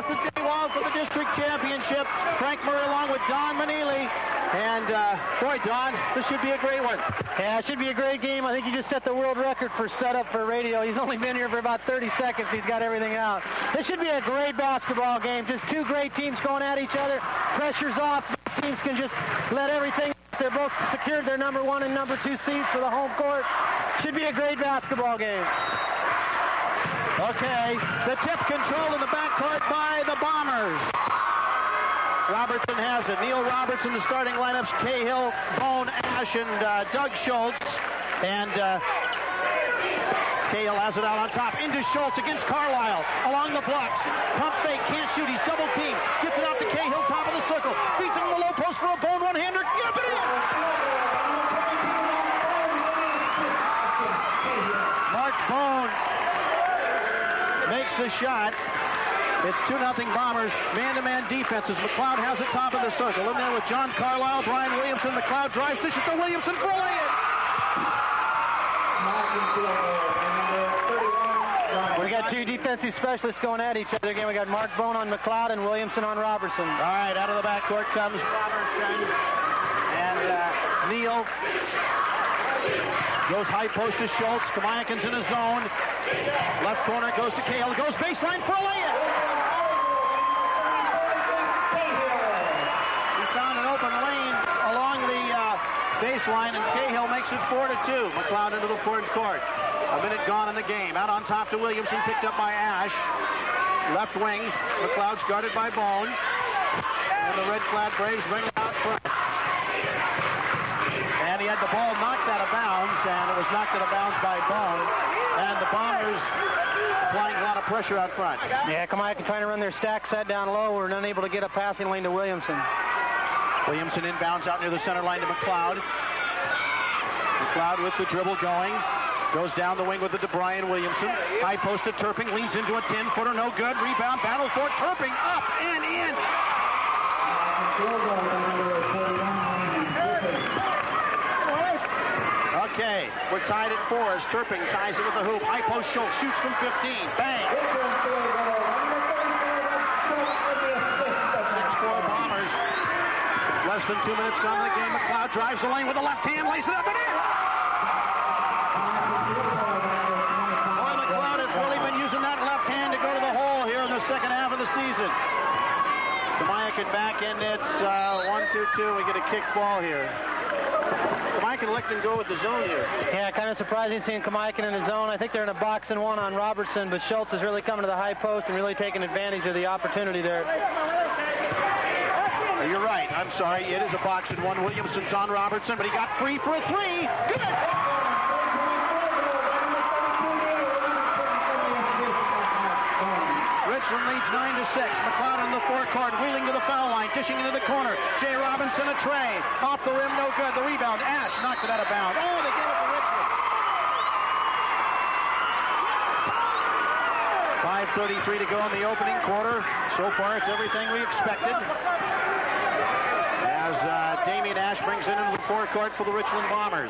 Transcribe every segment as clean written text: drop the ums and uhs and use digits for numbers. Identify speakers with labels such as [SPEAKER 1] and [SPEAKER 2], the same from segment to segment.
[SPEAKER 1] with Dave Wall for the district championship. Frank Murray along with Don Manili. And, boy, Don, this should be a great one.
[SPEAKER 2] Yeah, it should be a great game. I think he just set the world record for setup for radio. He's only been here for about 30 seconds. He's got everything out. This should be a great basketball game. Just two great teams going at each other. Pressure's off. Teams can just let everything. They're both secured their number 1 and number 2 seeds for the home court. Should be a great basketball game.
[SPEAKER 1] Okay, the tip controlled in the backcourt by the Bombers. Robertson has it. Neil Robertson, the starting lineups, Cahill, Bone, Ash, and Doug Schultz. And Cahill has it out on top. Into Schultz against Carlisle. Along the blocks. Pump fake, can't shoot. He's double teamed. Gets it out to Cahill, top of the circle. Feeds it in the low post for a Bone one-hander. Yep, it is! Mark Bone makes the shot. It's 2-0 Bombers. Man-to-man defenses. McLeod has it top of the circle. In there with John Carlisle, Brian Williamson. McLeod drives, dishes to Williamson for a lay-in.
[SPEAKER 2] We got two defensive specialists going at each other again. We got Mark Bone on McLeod and Williamson on Robertson.
[SPEAKER 1] All right, out of the backcourt comes Robertson. And Neal goes high post to Schultz. Kamiakin's in a zone. Left corner goes to Cahill. Goes baseline for a lay-in. He found an open lane along the baseline, and Cahill makes it 4-2. McLeod into the front court. A minute gone in the game. Out on top to Williamson, picked up by Ash. Left wing. McLeod's guarded by Bone. And the red-clad Braves bring it out front. And he had the ball knocked out of bounds, and it was knocked out of bounds by Bone. And the Bombers applying a lot of pressure out front.
[SPEAKER 2] Yeah, Kamiakin trying to run their stack set down low. We're unable to get a passing lane to Williamson.
[SPEAKER 1] Williamson inbounds out near the center line to McLeod. McLeod with the dribble going. Goes down the wing with it to Brian Williamson. High post to Turping. Leads into a 10-footer. No good. Rebound. Battle for it. Turping up and in. Okay, we're tied at 4 as Turping ties it with the hoop. High post Schultz shoots from 15. Bang! 6-4 Bombers. Less than 2 minutes gone in the game. McLeod drives the lane with the left hand, lays it up and in! Boy, McLeod has really been using that left hand to go to the hole here in the second half of the season. Kamiakin back in. It's 1-2-2. We get a kick ball here. Kamiakin let him go with the zone here.
[SPEAKER 2] Yeah, kind of surprising seeing Kamiakin in the zone. I think they're in a box and one on Robertson, but Schultz is really coming to the high post and really taking advantage of the opportunity there.
[SPEAKER 1] You're right. I'm sorry. It is a box and one. Williamson's on Robertson, but he got free for a 3. Good! Richland leads 9-6. McLeod in the forecourt, wheeling to the foul line, dishing into the corner. Jay Robinson a tray. Off the rim, no good. The rebound. Ash knocked it out of bounds. Oh, they gave it to Richland. 5:33 to go in the opening quarter. So far, it's everything we expected. As Damian Ash brings it into the forecourt for the Richland Bombers.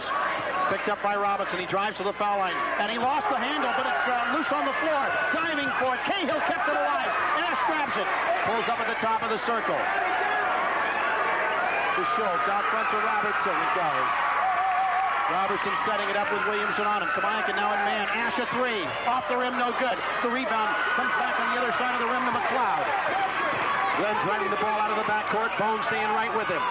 [SPEAKER 1] Picked up by Robinson. He drives to the foul line. And he lost the handle, but it's loose on the floor. Diving for it. Cahill kept it alive. Ash grabs it. Pulls up at the top of the circle. To Schultz. Out front to Robertson. It goes. Robertson setting it up with Williamson on him. Kamiakin now in man. Ash a 3. Off the rim, no good. The rebound comes back on the other side of the rim to McLeod. Glenn driving the ball out of the backcourt. Bone staying right with him.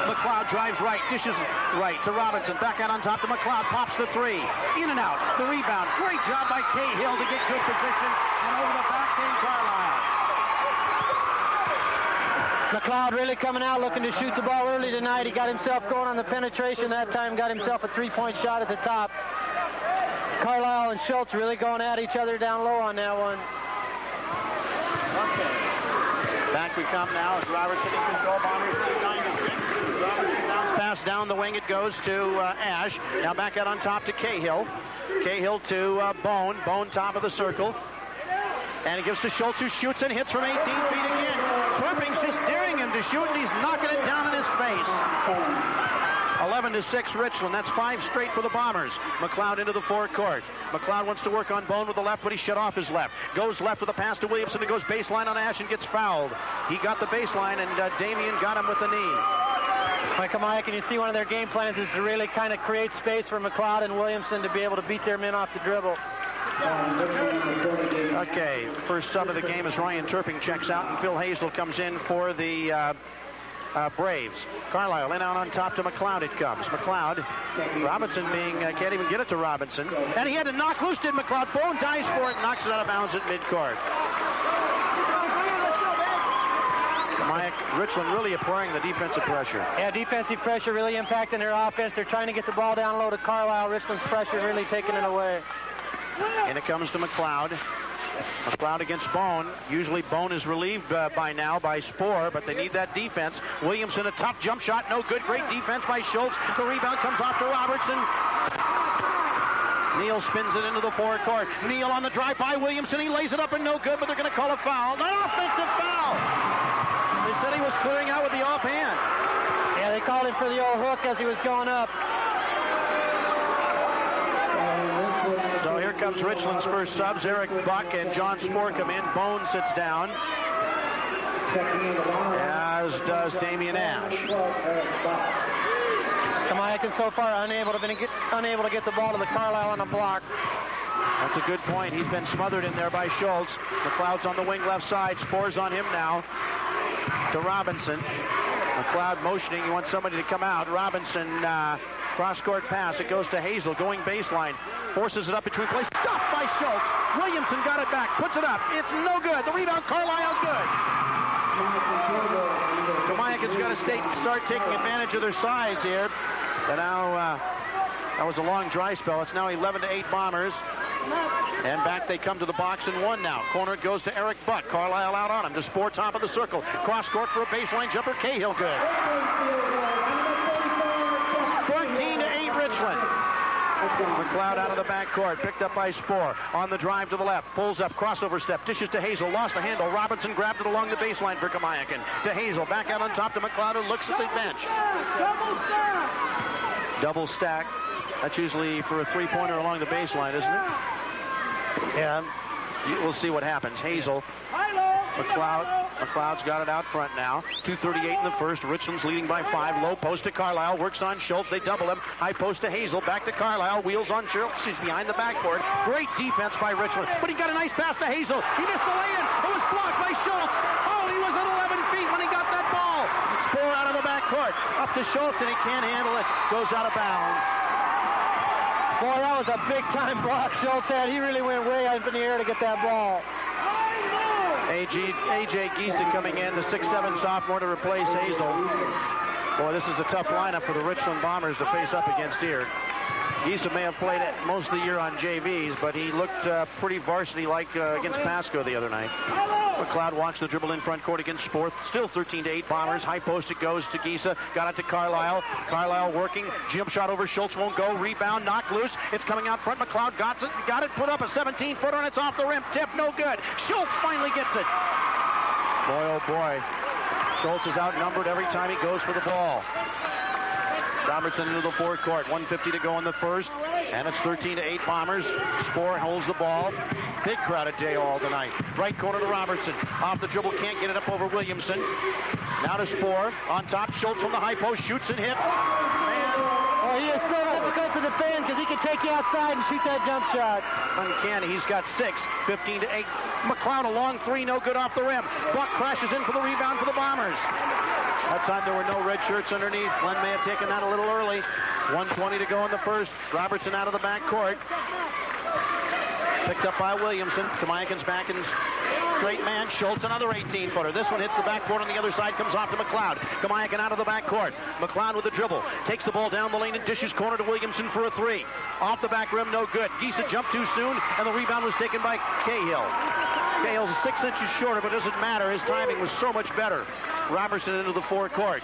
[SPEAKER 1] McLeod drives right, dishes right to Robinson. Back out on top to McLeod. Pops the 3. In and out. The rebound. Great job by Cahill to get good position. And over the back came Carlisle.
[SPEAKER 2] McLeod really coming out looking to shoot the ball early tonight. He got himself going on the penetration that time. Got himself a 3-point shot at the top. Carlisle and Schultz really going at each other down low on that one.
[SPEAKER 1] Okay. Back we come now as Robertson in control. Bombers 9-6. Robertson now pass down the wing. It goes to Ash. Now back out on top to Cahill. Cahill to Bone. Bone top of the circle. And he gives to Schultz, who shoots and hits from 18 feet again. Turping's just daring him to shoot, and he's knocking it down in his face. 11-6 Richland. That's 5 straight for the Bombers. McLeod into the forecourt. McLeod wants to work on Bone with the left, but he shut off his left. Goes left with a pass to Williamson. It goes baseline on Ash and gets fouled. He got the baseline, and Damian got him with the knee.
[SPEAKER 2] By Kamiakin, you see one of their game plans is to really kind of create space for McLeod and Williamson to be able to beat their men off the dribble.
[SPEAKER 1] Okay, first sub of the game is Ryan Turping checks out, and Phil Hazel comes in for the Braves. Carlisle in out on top to McLeod. It comes. McLeod. Robinson can't even get it to Robinson. And he had to knock loose, did McLeod. Bone dives for it, knocks it out of bounds at midcourt. Richland really applying the defensive pressure.
[SPEAKER 2] Yeah, defensive pressure really impacting their offense. They're trying to get the ball down low to Carlisle. Richland's pressure really taking it away.
[SPEAKER 1] And it comes to McLeod. McLeod against Bone. Usually Bone is relieved by now by Spoor, but they need that defense. Williamson, a tough jump shot, no good. Great defense by Schultz. The rebound comes off to Robertson. Neal spins it into the forecourt. Neal on the drive by Williamson. He lays it up and no good, but they're going to call a foul. An offensive foul. They said he was clearing out with the offhand.
[SPEAKER 2] Yeah, they called him for the old hook as he was going up.
[SPEAKER 1] So here comes Richland's first subs. Eric Buck and John Spoor come in. Bone sits down, as does Damian Ash.
[SPEAKER 2] Kamiakin so far unable to get the ball to the Carlisle on a block.
[SPEAKER 1] That's a good point. He's been smothered in there by Schultz. McLeod's on the wing left side. Spoor's on him now to Robinson. McLeod motioning. He wants somebody to come out. Robinson, cross-court pass. It goes to Hazel, going baseline. Forces it up between plays. Stopped by Schultz. Williamson got it back. Puts it up. It's no good. The rebound, Carlisle, good. Kamiakin's got to start taking advantage of their size here. And now, that was a long dry spell. It's now 11-8 Bombers. And back they come to the box and one now. Corner goes to Eric Buck. Carlisle out on him. To Spoor, top of the circle. Cross court for a baseline jumper. Cahill good. 13-8 Richland. McLeod out of the backcourt. Picked up by Spoor. On the drive to the left. Pulls up. Crossover step. Dishes to Hazel. Lost the handle. Robinson grabbed it along the baseline for Kamiakin. To Hazel. Back out on top to McLeod, who looks at the bench. Double stack. That's usually for a three-pointer along the baseline, isn't it? Yeah. We'll see what happens. Hazel. McLeod's got it out front now. 2:38 in the first. Richland's leading by 5. Low post to Carlisle. Works on Schultz. They double him. High post to Hazel. Back to Carlisle. Wheels on Schultz. He's behind the backboard. Great defense by Richland. But he got a nice pass to Hazel. He missed the lay-in. It was blocked by Schultz. Oh, he was at 11 feet when he got that ball. Spoor out of the backcourt. Up to Schultz, and he can't handle it. Goes out of bounds.
[SPEAKER 2] Boy, that was a big-time block Schultz had. He really went way up in the air to get that ball.
[SPEAKER 1] A.J. Giese coming in, the 6'7" sophomore to replace Hazel. Boy, this is a tough lineup for the Richland Bombers to face up against here. Giese may have played it most of the year on JVs, but he looked pretty varsity-like against Pasco the other night. McLeod walks the dribble in front court against Spoor. Still 13-8 Bombers. High post it goes to Giese. Got it to Carlisle. Carlisle working. Jump shot over Schultz won't go. Rebound, knocked loose. It's coming out front. McLeod got it. Put up a 17-footer, and it's off the rim. Tip, no good. Schultz finally gets it. Boy, oh boy. Schultz is outnumbered every time he goes for the ball. Robertson into the forecourt. 1:50 to go in the first. And it's 13-8 Bombers. Spoor holds the ball. Big crowded day all tonight. Right corner to Robertson. Off the dribble. Can't get it up over Williamson. Now to Spoor. On top. Schultz from the high post. Shoots and hits.
[SPEAKER 2] Oh, he is so difficult to defend because he can take you outside and shoot that jump shot.
[SPEAKER 1] Uncanny. He's got 6. 15-8. McLeod a long three. No good off the rim. Buck crashes in for the rebound for the Bombers. That time there were no red shirts underneath. Glenn may have taken that a little early. 1:20 to go in the first. Robertson out of the backcourt. Picked up by Williamson. Kamiakin's back in straight man. Schultz, another 18-footer. This one hits the backboard on the other side. Comes off to McLeod. Kamiakin out of the backcourt. McLeod with the dribble. Takes the ball down the lane and dishes corner to Williamson for a 3. Off the back rim, no good. Giese jumped too soon, and the rebound was taken by Cahill. Cahill's 6 inches shorter, but it doesn't matter. His timing was so much better. Robertson into the forecourt.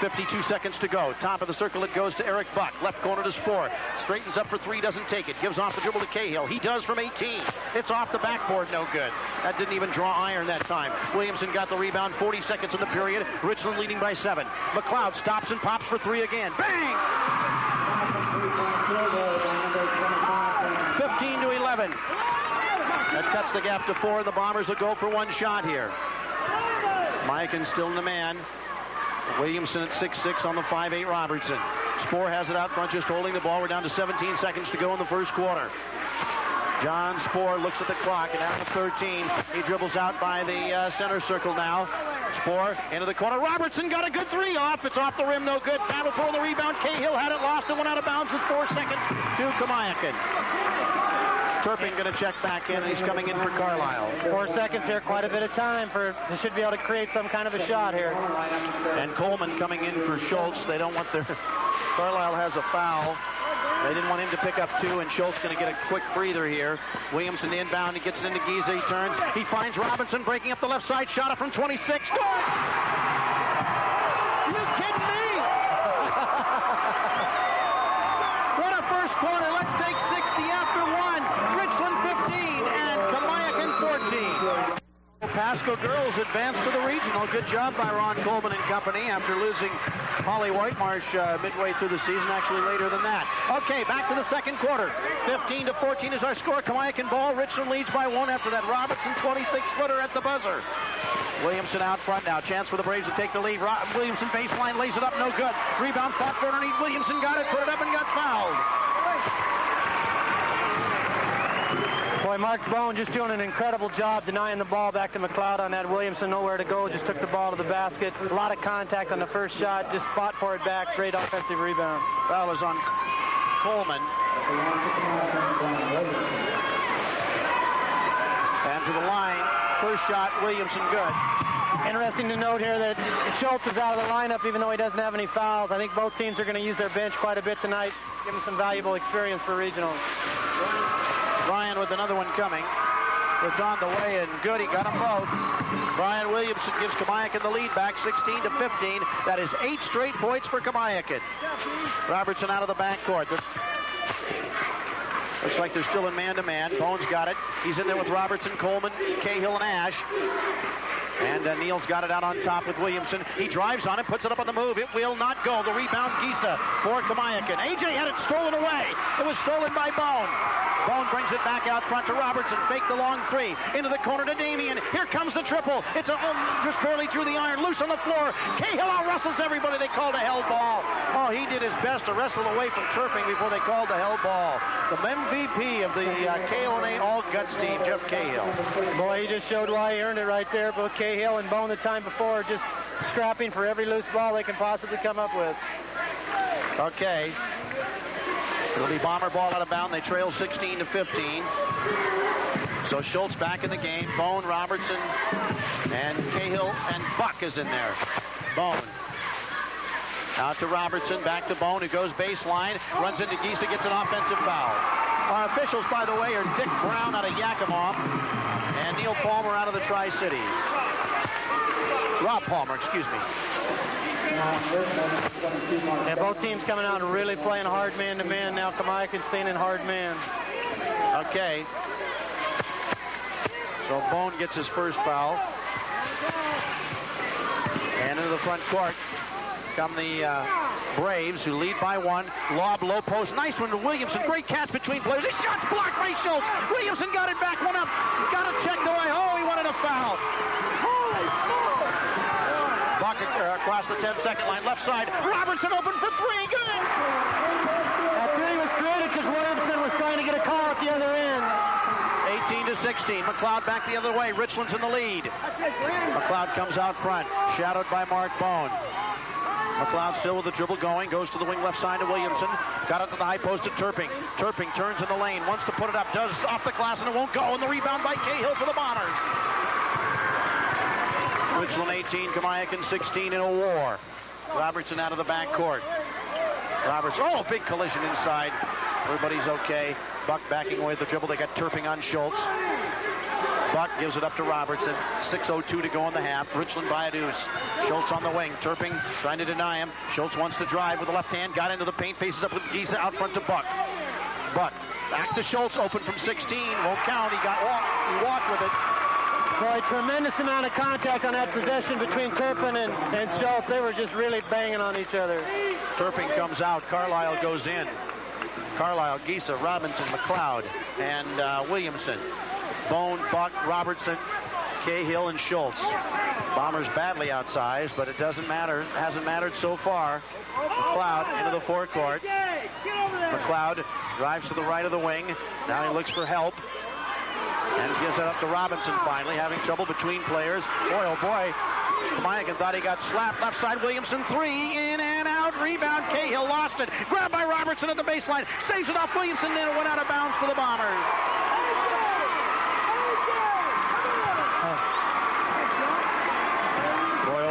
[SPEAKER 1] 52 seconds to go. Top of the circle, it goes to Eric Buck. Left corner to Spoor. Straightens up for three, doesn't take it. Gives off the dribble to Cahill. He does from 18. It's off the backboard, no good. That didn't even draw iron that time. Williamson got the rebound, 40 seconds in the period. Richland leading by 7. McLeod stops and pops for three again. Bang! 15-11. That cuts the gap to 4. The Bombers will go for one shot here. Kamiakin still in the man. Williamson at 6'6" on the 5'8" Robertson. Spoor has it out front, just holding the ball. We're down to 17 seconds to go in the first quarter. John Spoor looks at the clock, and down to 13. He dribbles out by the center circle now. Spoor into the corner. Robertson got a good three off. It's off the rim, no good. Battle for the rebound. Cahill had it, lost it, went out of bounds with 4 seconds to Kamiakin. Turpin going to check back in, and he's coming in for Carlisle.
[SPEAKER 2] 4 seconds here, quite a bit of time they should be able to create some kind of a shot here.
[SPEAKER 1] And Coleman coming in for Schultz. They don't want their... Carlisle has a foul. They didn't want him to pick up 2, and Schultz going to get a quick breather here. Williamson inbound. He gets it into Giza. He turns. He finds Robinson breaking up the left side. Shot it from 26. Good! You kidding me? What a first quarter. Let's take 60 after 1. Richland 15 and Kamiakin 14. Pasco girls advance to the regional. Good job by Ron Coleman and company after losing Holly Whitemarsh midway through the season, actually later than that. Okay, back to the second quarter. 15-14 is our score. Kamiakin ball. Richland leads by 1 after that Robertson 26-footer at the buzzer. Williamson out front now. Chance for the Braves to take the lead. Williamson baseline, lays it up, no good. Rebound fought for underneath. Williamson got it, put it up, and got fouled.
[SPEAKER 2] Boy, Mark Bone just doing an incredible job denying the ball back to McLeod on that. Williamson nowhere to go, just took the ball to the basket. A lot of contact on the first shot, just fought for it back. Great offensive rebound.
[SPEAKER 1] Foul is on Coleman. And to the line, first shot, Williamson good.
[SPEAKER 2] Interesting to note here that Schultz is out of the lineup even though he doesn't have any fouls. I think both teams are going to use their bench quite a bit tonight. Give them some valuable experience for regionals.
[SPEAKER 1] Brian with another one coming. It's on the way, and good. He got them both. Brian Williamson gives Kamiakin the lead back 16-15. That is 8 straight points for Kamiakin. Robertson out of the backcourt. Looks like they're still in man-to-man. Bones got it. He's in there with Robertson, Coleman, Cahill, and Ash. And Neal's got it out on top with Williamson. He drives on it, puts it up on the move. It will not go. The rebound, Giza for Kamiakin. AJ had it stolen away. It was stolen by Bone. Bone brings it back out front to Robertson. Fake the long 3. Into the corner to Damian. Here comes the triple. It's just barely through the iron. Loose on the floor. Cahill out-wrestles everybody. They called a held ball. Oh, he did his best to wrestle away from Turpin before they called the held ball. The MVP of the KONA All-Guts team, Jeff Cahill.
[SPEAKER 2] Boy, he just showed why he earned it right there. Both Cahill and Bone the time before just scrapping for every loose ball they can possibly come up with.
[SPEAKER 1] Okay. It'll be Bomber ball out of bounds. They trail 16-15. So Schultz back in the game. Bone, Robertson, and Cahill, and Buck is in there. Bone. Out to Robertson, back to Bone, who goes baseline, runs into Giza, gets an offensive foul. Our officials, by the way, are Dick Brown out of Yakima and Neil Palmer out of the Tri-Cities. Rob Palmer, excuse me.
[SPEAKER 2] Yeah, both teams coming out and really playing hard man-to-man. Now Kamiakin's staying in hard man.
[SPEAKER 1] Okay. So Bone gets his first foul. And into the front court come the Braves, who lead by 1. Lob, low post. Nice one to Williamson. Great catch between players. His shot's blocked by Schultz. Williamson got it back. One up. Got it checked away. Oh, he wanted a foul. Bucket across the 10-second line. Left side. Robertson open for 3. Good.
[SPEAKER 2] That 3 was created because Williamson was trying to get a call at the other end.
[SPEAKER 1] 18-16. McLeod back the other way. Richland's in the lead. McLeod comes out front. Shadowed by Mark Bone. McLeod still with the dribble going. Goes to the wing left side to Williamson. Got it to the high post to Turpin. Turpin turns in the lane. Wants to put it up. Does off the glass and it won't go. And the rebound by Cahill for the Bombers. Richland 18, Kamiakin 16 in a war. Robertson out of the backcourt. Robertson, oh, big collision inside. Everybody's okay. Buck backing away the dribble. They got Turpin on Schultz. Buck gives it up to Robertson. 6:02 to go in the half. Richland by a deuce. Schultz on the wing. Turpin trying to deny him. Schultz wants to drive with the left hand. Got into the paint. Faces up with Giza out front to Buck. Buck back to Schultz. Open from 16. Won't count. He walked with it.
[SPEAKER 2] Boy, tremendous amount of contact on that possession between Turpin and Schultz. They were just really banging on each other.
[SPEAKER 1] Turpin comes out. Carlisle goes in. Carlisle, Giza, Robinson, McLeod, and Williamson. Bone, Buck, Robertson, Cahill, and Schultz. Bombers badly outsized, but it doesn't matter. It hasn't mattered so far. McLeod into the forecourt. McLeod drives to the right of the wing. Now he looks for help. And gives it up to Robinson finally, having trouble between players. Boy, oh boy. Kamiakin thought he got slapped. Left side, Williamson, three, in and out. Rebound, Cahill lost it. Grabbed by Robertson at the baseline. Saves it off Williamson, and it went out of bounds for the Bombers.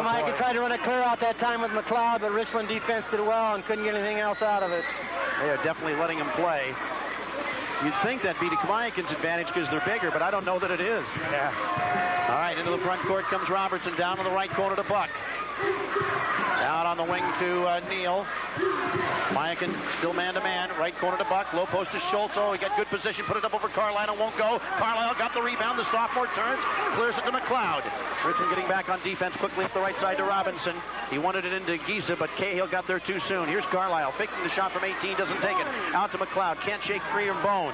[SPEAKER 2] Kamiakin tried to run it clear out that time with McLeod, but Richland defense did well and couldn't get anything else out of it.
[SPEAKER 1] They are definitely letting him play. You'd think that'd be to Kamiakin's advantage because they're bigger, but I don't know that it is.
[SPEAKER 2] Yeah.
[SPEAKER 1] All right, into the front court comes Robertson, down in the right corner to Buck. Down on the wing to Neal. Kamiakin still man-to-man. Right corner to Buck. Low post to Schultz. Oh, he got good position. Put it up over Carlisle. Won't go. Carlisle got the rebound. The sophomore turns. Clears it to McLeod. Richland getting back on defense quickly up the right side to Robinson. He wanted it into Giza, but Cahill got there too soon. Here's Carlisle. Faking the shot from 18. Doesn't take it. Out to McLeod. Can't shake free from Bone.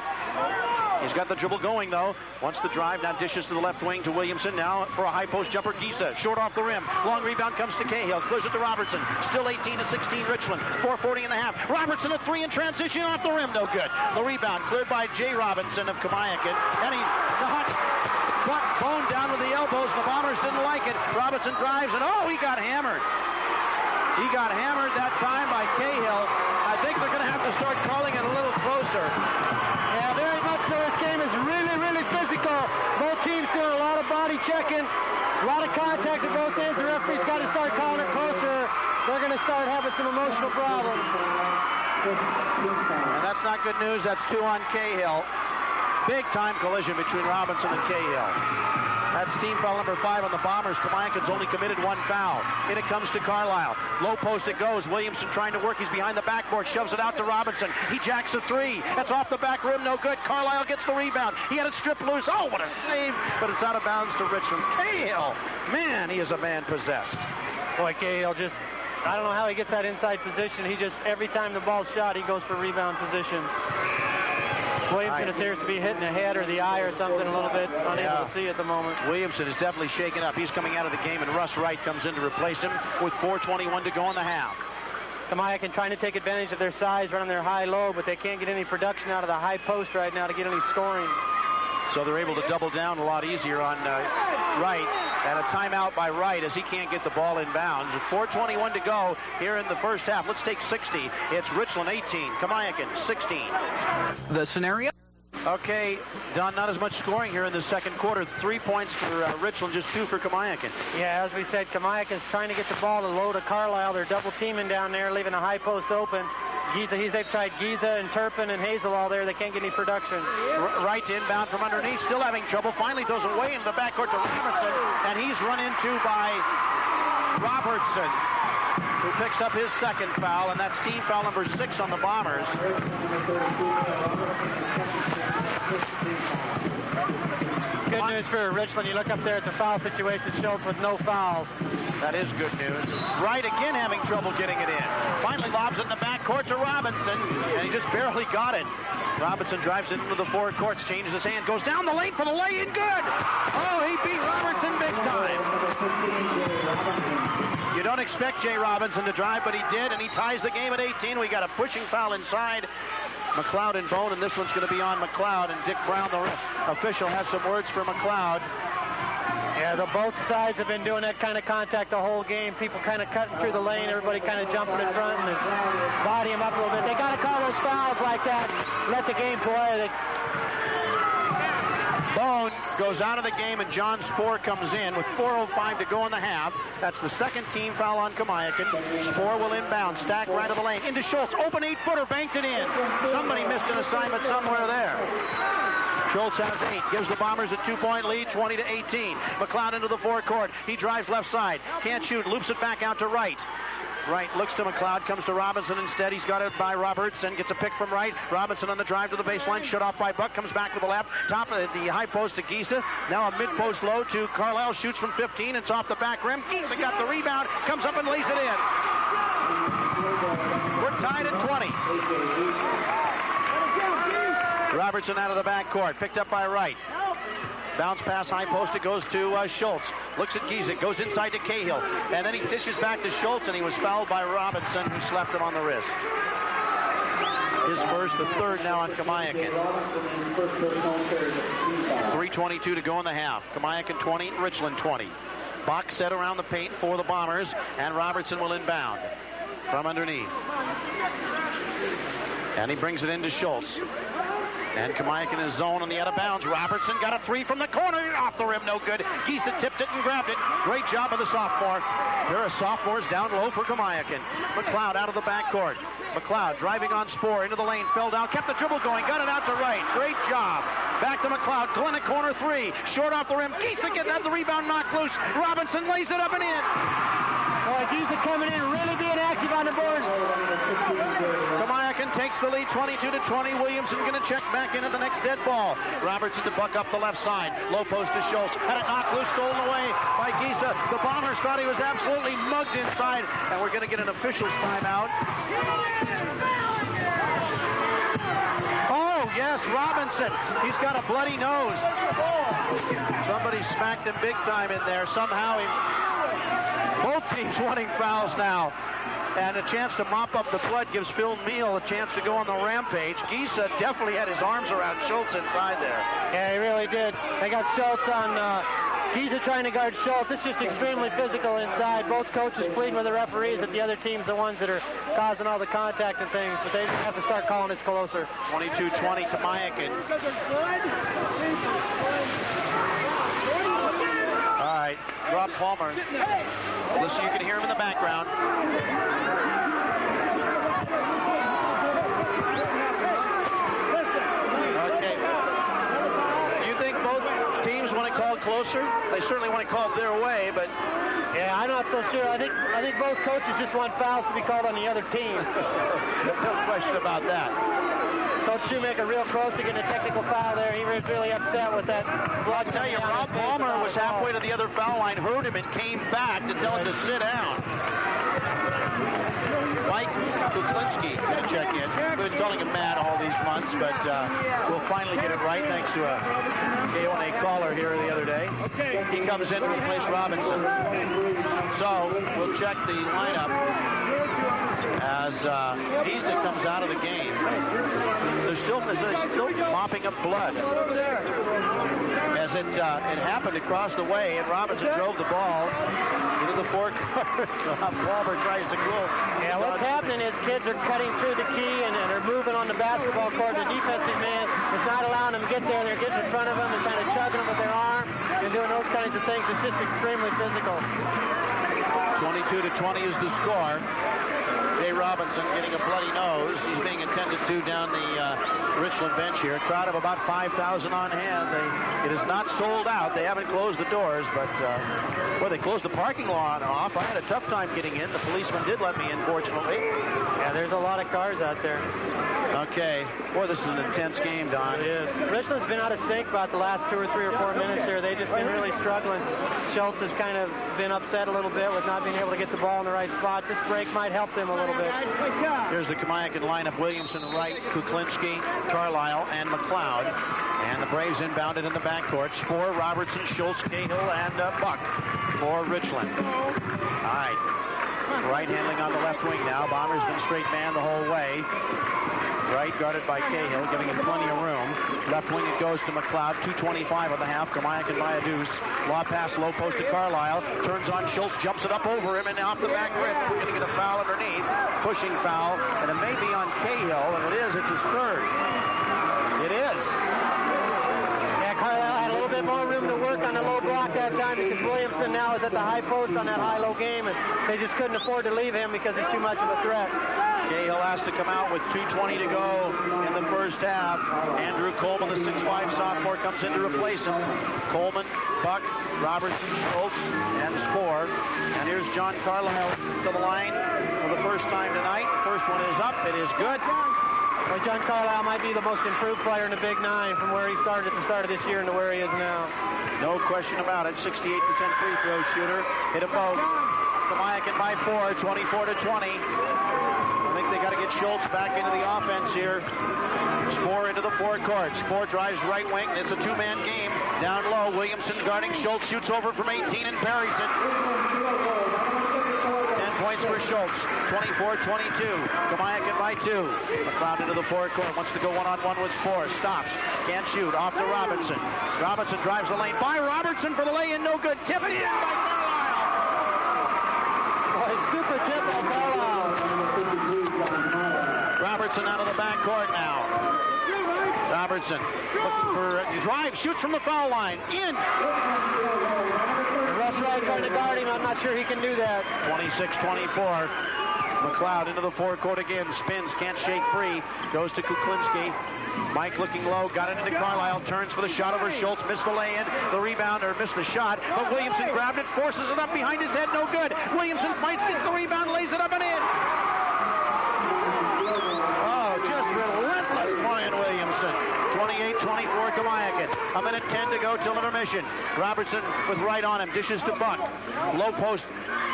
[SPEAKER 1] He's got the dribble going, though. Wants to drive. Now dishes to the left wing to Williamson. Now for a high post jumper. Giza. Short off the rim. Long rebound comes to Cahill. Clears it to Robertson. Still 18 to 16 Richland. 4:40 in the half. Robertson a three in transition off the rim. No good. The rebound cleared by J. Robinson of Kamiakin. And he knocks Bone down with the elbows. The Bombers didn't like it. Robinson drives and he got hammered. He got hammered that time by Cahill. I think they're going to have to start calling it a little closer.
[SPEAKER 2] Yeah, very much so. This game is really, really physical. Both teams doing a lot of body checking. A lot of contact at both ends. The referee's got to start calling it closer. They're going to start having some emotional problems.
[SPEAKER 1] And that's not good news. That's two on Cahill. Big time collision between Robinson and Cahill. That's team foul number 5 on the Bombers. Kamiakin's only committed one foul. In it comes to Carlisle. Low post it goes. Williamson trying to work. He's behind the backboard. Shoves it out to Robinson. He jacks a three. That's off the back rim. No good. Carlisle gets the rebound. He had it stripped loose. Oh, what a save. But it's out of bounds to Richland. Cahill. Man, he is a man possessed.
[SPEAKER 2] Boy, Cahill just, I don't know how he gets that inside position. He just, every time the ball's shot, he goes for rebound position. Williamson appears to be hitting the head or the eye or something a little bit, unable to see at the moment.
[SPEAKER 1] Williamson is definitely shaken up. He's coming out of the game, and Russ Wright comes in to replace him with 4:21 to go in the half.
[SPEAKER 2] Kamiakin trying to take advantage of their size, running their high-low, but they can't get any production out of the high post right now to get any scoring.
[SPEAKER 1] So they're able to double down a lot easier on Wright. And a timeout by Wright as he can't get the ball in bounds. With 4:21 to go here in the first half. Let's take 60. It's Richland 18, Kamiakin 16.
[SPEAKER 3] The scenario?
[SPEAKER 1] Okay, Don, not as much scoring here in the second quarter. 3 points for Richland, just 2 for Kamiakin.
[SPEAKER 2] Yeah, as we said, Kamiakin's trying to get the ball to low to Carlisle. They're double teaming down there, leaving a high post open. They've tried Giza and Turpin and Hazel all there. They can't get any production.
[SPEAKER 1] Right inbound from underneath, still having trouble. Finally goes away into the backcourt to Robertson, and he's run into by Robertson, who picks up his second foul, and that's team foul number 6 on the Bombers.
[SPEAKER 2] Good news for Richland. You look up there at the foul situation, Schultz with no fouls.
[SPEAKER 1] That is good news. Wright again having trouble getting it in. Finally lobs it in the backcourt to Robinson, and he just barely got it. Robinson drives it into the forward courts, changes his hand, goes down the lane for the lay-in. Good! Oh, he beat Robertson big time. You don't expect Jay Robinson to drive, but he did, and he ties the game at 18. We got a pushing foul inside. McLeod and Bone, and this one's going to be on McLeod, and Dick Brown, the official, has some words for McLeod.
[SPEAKER 2] Yeah, both sides have been doing that kind of contact the whole game. People kind of cutting through the lane, everybody kind of jumping in front and body him up a little bit. They got to call those fouls like that and let the game play.
[SPEAKER 1] Bone goes out of the game, and John Spohr comes in with 4:05 to go in the half. That's the second team foul on Kamiakin. Spohr will inbound, stack right of the lane. Into Schultz, open 8-footer, banked it in. Somebody missed an assignment somewhere there. Schultz has 8, gives the Bombers a 2-point lead, 20-18. McLeod into the forecourt. He drives left side, can't shoot, loops it back out to Wright. Wright looks to McLeod, comes to Robinson instead. He's got it by Robertson, gets a pick from Wright. Robinson on the drive to the baseline, shut off by Buck, comes back with the left, top of the high post to Giese. Now a mid-post low to Carlisle, shoots from 15, it's off the back rim. Giese got the rebound, comes up and lays it in. We're tied at 20. Robertson out of the backcourt, picked up by Wright. Bounce pass, high post, it goes to Schultz. Looks at Giese, goes inside to Cahill. And then he dishes back to Schultz, and he was fouled by Robinson, who slapped him on the wrist. His first, the third now on Kamiakin. 3:22 to go in the half. Kamiakin 20, Richland 20. Box set around the paint for the Bombers, and Robertson will inbound from underneath. And he brings it into Schultz. And Kamiakin is zone on the out of bounds. Robertson got a 3 from the corner. Off the rim, no good. Giese tipped it and grabbed it. Great job of the sophomore. There are sophomores down low for Kamiakin. McLeod out of the backcourt. McLeod driving on Spoor into the lane. Fell down, kept the dribble going. Got it out to Wright. Great job. Back to McLeod. Glenn corner 3. Short off the rim. Giese getting out the rebound, knocked loose. Robinson lays it up and in.
[SPEAKER 2] Giese coming in, really being active on the boards.
[SPEAKER 1] Kamiakin takes the lead, 22-20. Williamson going to check back into the next dead ball. Robertson to buck up the left side. Low post to Schultz. Had it knocked loose, stolen away by Giese. The Bombers thought he was absolutely mugged inside, and we're going to get an official's timeout. Oh, yes, Robinson. He's got a bloody nose. Somebody smacked him big time in there. Somehow both teams wanting fouls now. And a chance to mop up the blood gives Phil Neal a chance to go on the rampage. Giese definitely had his arms around Schultz inside there.
[SPEAKER 2] Yeah, he really did. They got Schultz on Giese trying to guard Schultz. It's just extremely physical inside. Both coaches pleading with the referees that the other team's the ones that are causing all the contact and things, but they have to start calling it closer.
[SPEAKER 1] 22-20 to Kamiakin. All right, Rob Palmer. Listen, you can hear him in the background. Okay. You think both teams want to call it closer? They certainly want to call it their way, but
[SPEAKER 2] yeah, I'm not so sure. I think both coaches just want fouls to be called on the other team.
[SPEAKER 1] No question about that.
[SPEAKER 2] Coach Shoemaker real close to getting a technical foul there. He was really upset with that.
[SPEAKER 1] Well, I'll tell you, Rob Palmer was halfway to the other foul line, heard him, and came back to tell him to sit down. Mike Kuklinski going to check in. We've been calling him mad all these months, but we'll finally get it right thanks to a KONA caller here the other day. He comes in to replace Robinson. So we'll check the lineup as Giese comes out of the game. They're still mopping up blood. As it happened across the way, and Robinson drove the ball into the forecourt. Palmer tries to go.
[SPEAKER 2] Yeah, what's happening is kids are cutting through the key and are moving on the basketball court. The defensive man is not allowing them to get there. They're getting in front of them and kind of chugging them with their arm and doing those kinds of things. It's just extremely physical.
[SPEAKER 1] 22-20 is the score. Jay Robinson getting a bloody nose. He's being attended to down the Richland bench here. A crowd of about 5,000 on hand. It is not sold out. They haven't closed the doors, but well, they closed the parking lot off. I had a tough time getting in. The policeman did let me in, fortunately.
[SPEAKER 2] Yeah, there's a lot of cars out there.
[SPEAKER 1] Okay. Boy, this is an intense game, Don.
[SPEAKER 2] It is. Richland's been out of sync about the last 2 or 3 or 4 minutes here. They've just been really struggling. Schultz has kind of been upset a little bit with not being able to get the ball in the right spot. This break might help them a little bit.
[SPEAKER 1] Here's the Kamiakin lineup. Williamson, Wright, Kuklinski, Carlisle, and McLeod. And the Braves inbounded in the backcourt. Spoor, Robertson, Schultz, Cahill, and Buck for Richland. All right. Wright handling on the left wing now. Bombers been straight man the whole way. Wright guarded by Cahill, giving him plenty of room. Left wing it goes to McLeod. 2:25 on the half. Kamiakin by a deuce. Law pass, low post to Carlisle. Turns on Schultz, jumps it up over him, and off the back rim. We're going to get a foul underneath. Pushing foul, and it may be on Cahill, and it is. It's his third. It is.
[SPEAKER 2] Yeah, Carlisle had a little little bit more room to work on the low block that time because Williamson now is at the high post on that high-low game, and they just couldn't afford to leave him because he's too much of a threat.
[SPEAKER 1] Cahill has to come out with 2:20 to go in the first half. Andrew Coleman, the 6'5 sophomore, comes in to replace him. Coleman, Buck, Robertson, Schultz, and Spohr. And here's John Carlisle to the line for the first time tonight. First one is up. It is good.
[SPEAKER 2] Well, John Carlisle might be the most improved player in the Big Nine from where he started at the start of this year and to where he is now.
[SPEAKER 1] No question about it. 68% free throw shooter. Hit them both. Kamiakin by 4, 24-20. I think they got to get Schultz back into the offense here. Spohr into the forecourt. Spohr drives right wing. It's a two-man game. Down low, Williamson guarding Schultz. Shoots over from 18 and parries it. 10 points for Schultz. 24-22. Kamiakin by 2. McLeod into the forecourt. Wants to go one-on-one with Spohr. Stops. Can't shoot. Off to Robinson. Robinson drives the lane. By Robertson for the lay-in. No good. Tip it in by Carlisle.
[SPEAKER 2] Boy, super tip on Carlisle.
[SPEAKER 1] Robertson out of the backcourt now. Robertson looking for a drive, shoots from the foul line. In.
[SPEAKER 2] Russ Wright trying to guard him. I'm not sure he can do that.
[SPEAKER 1] 26-24. McLeod into the forecourt again. Spins, can't shake free. Goes to Kuklinski. Mike looking low, got it into Carlisle. Turns for the shot over Schultz. Missed the lay-in. The rebound, or missed the shot. But Williamson grabbed it, forces it up behind his head. No good. Williamson fights, gets the rebound, lays it up and in. Just relentless Brian Williamson. 28-24 Kamiakin. A minute 10 to go till intermission. Robertson with right on him. Dishes to Buck. Low post.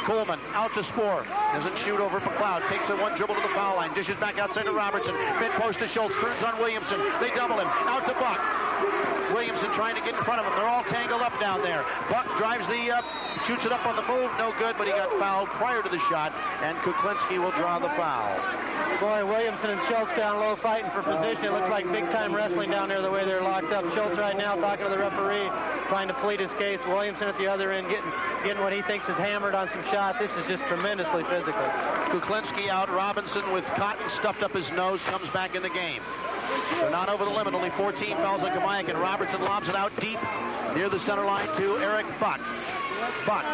[SPEAKER 1] Coleman out to Spohr. Doesn't shoot over McLeod. Takes a one dribble to the foul line. Dishes back outside to Robertson. Mid post to Schultz. Turns on Williamson. They double him. Out to Buck. Williamson trying to get in front of him. They're all tangled up down there. Buck drives shoots it up on the move. No good, but he got fouled prior to the shot, and Kuklinski will draw the foul.
[SPEAKER 2] Boy, Williamson and Schultz down low fighting for position. It looks like big-time wrestling down there the way they're locked up. Schultz right now talking to the referee, trying to plead his case. Williamson at the other end getting what he thinks is hammered on some shots. This is just tremendously physical.
[SPEAKER 1] Kuklinski out. Robinson with cotton stuffed up his nose comes back in the game. They're not over the limit. Only 14 fouls on Kamiakin. Robertson lobs it out deep near the center line to Eric Buck. Buck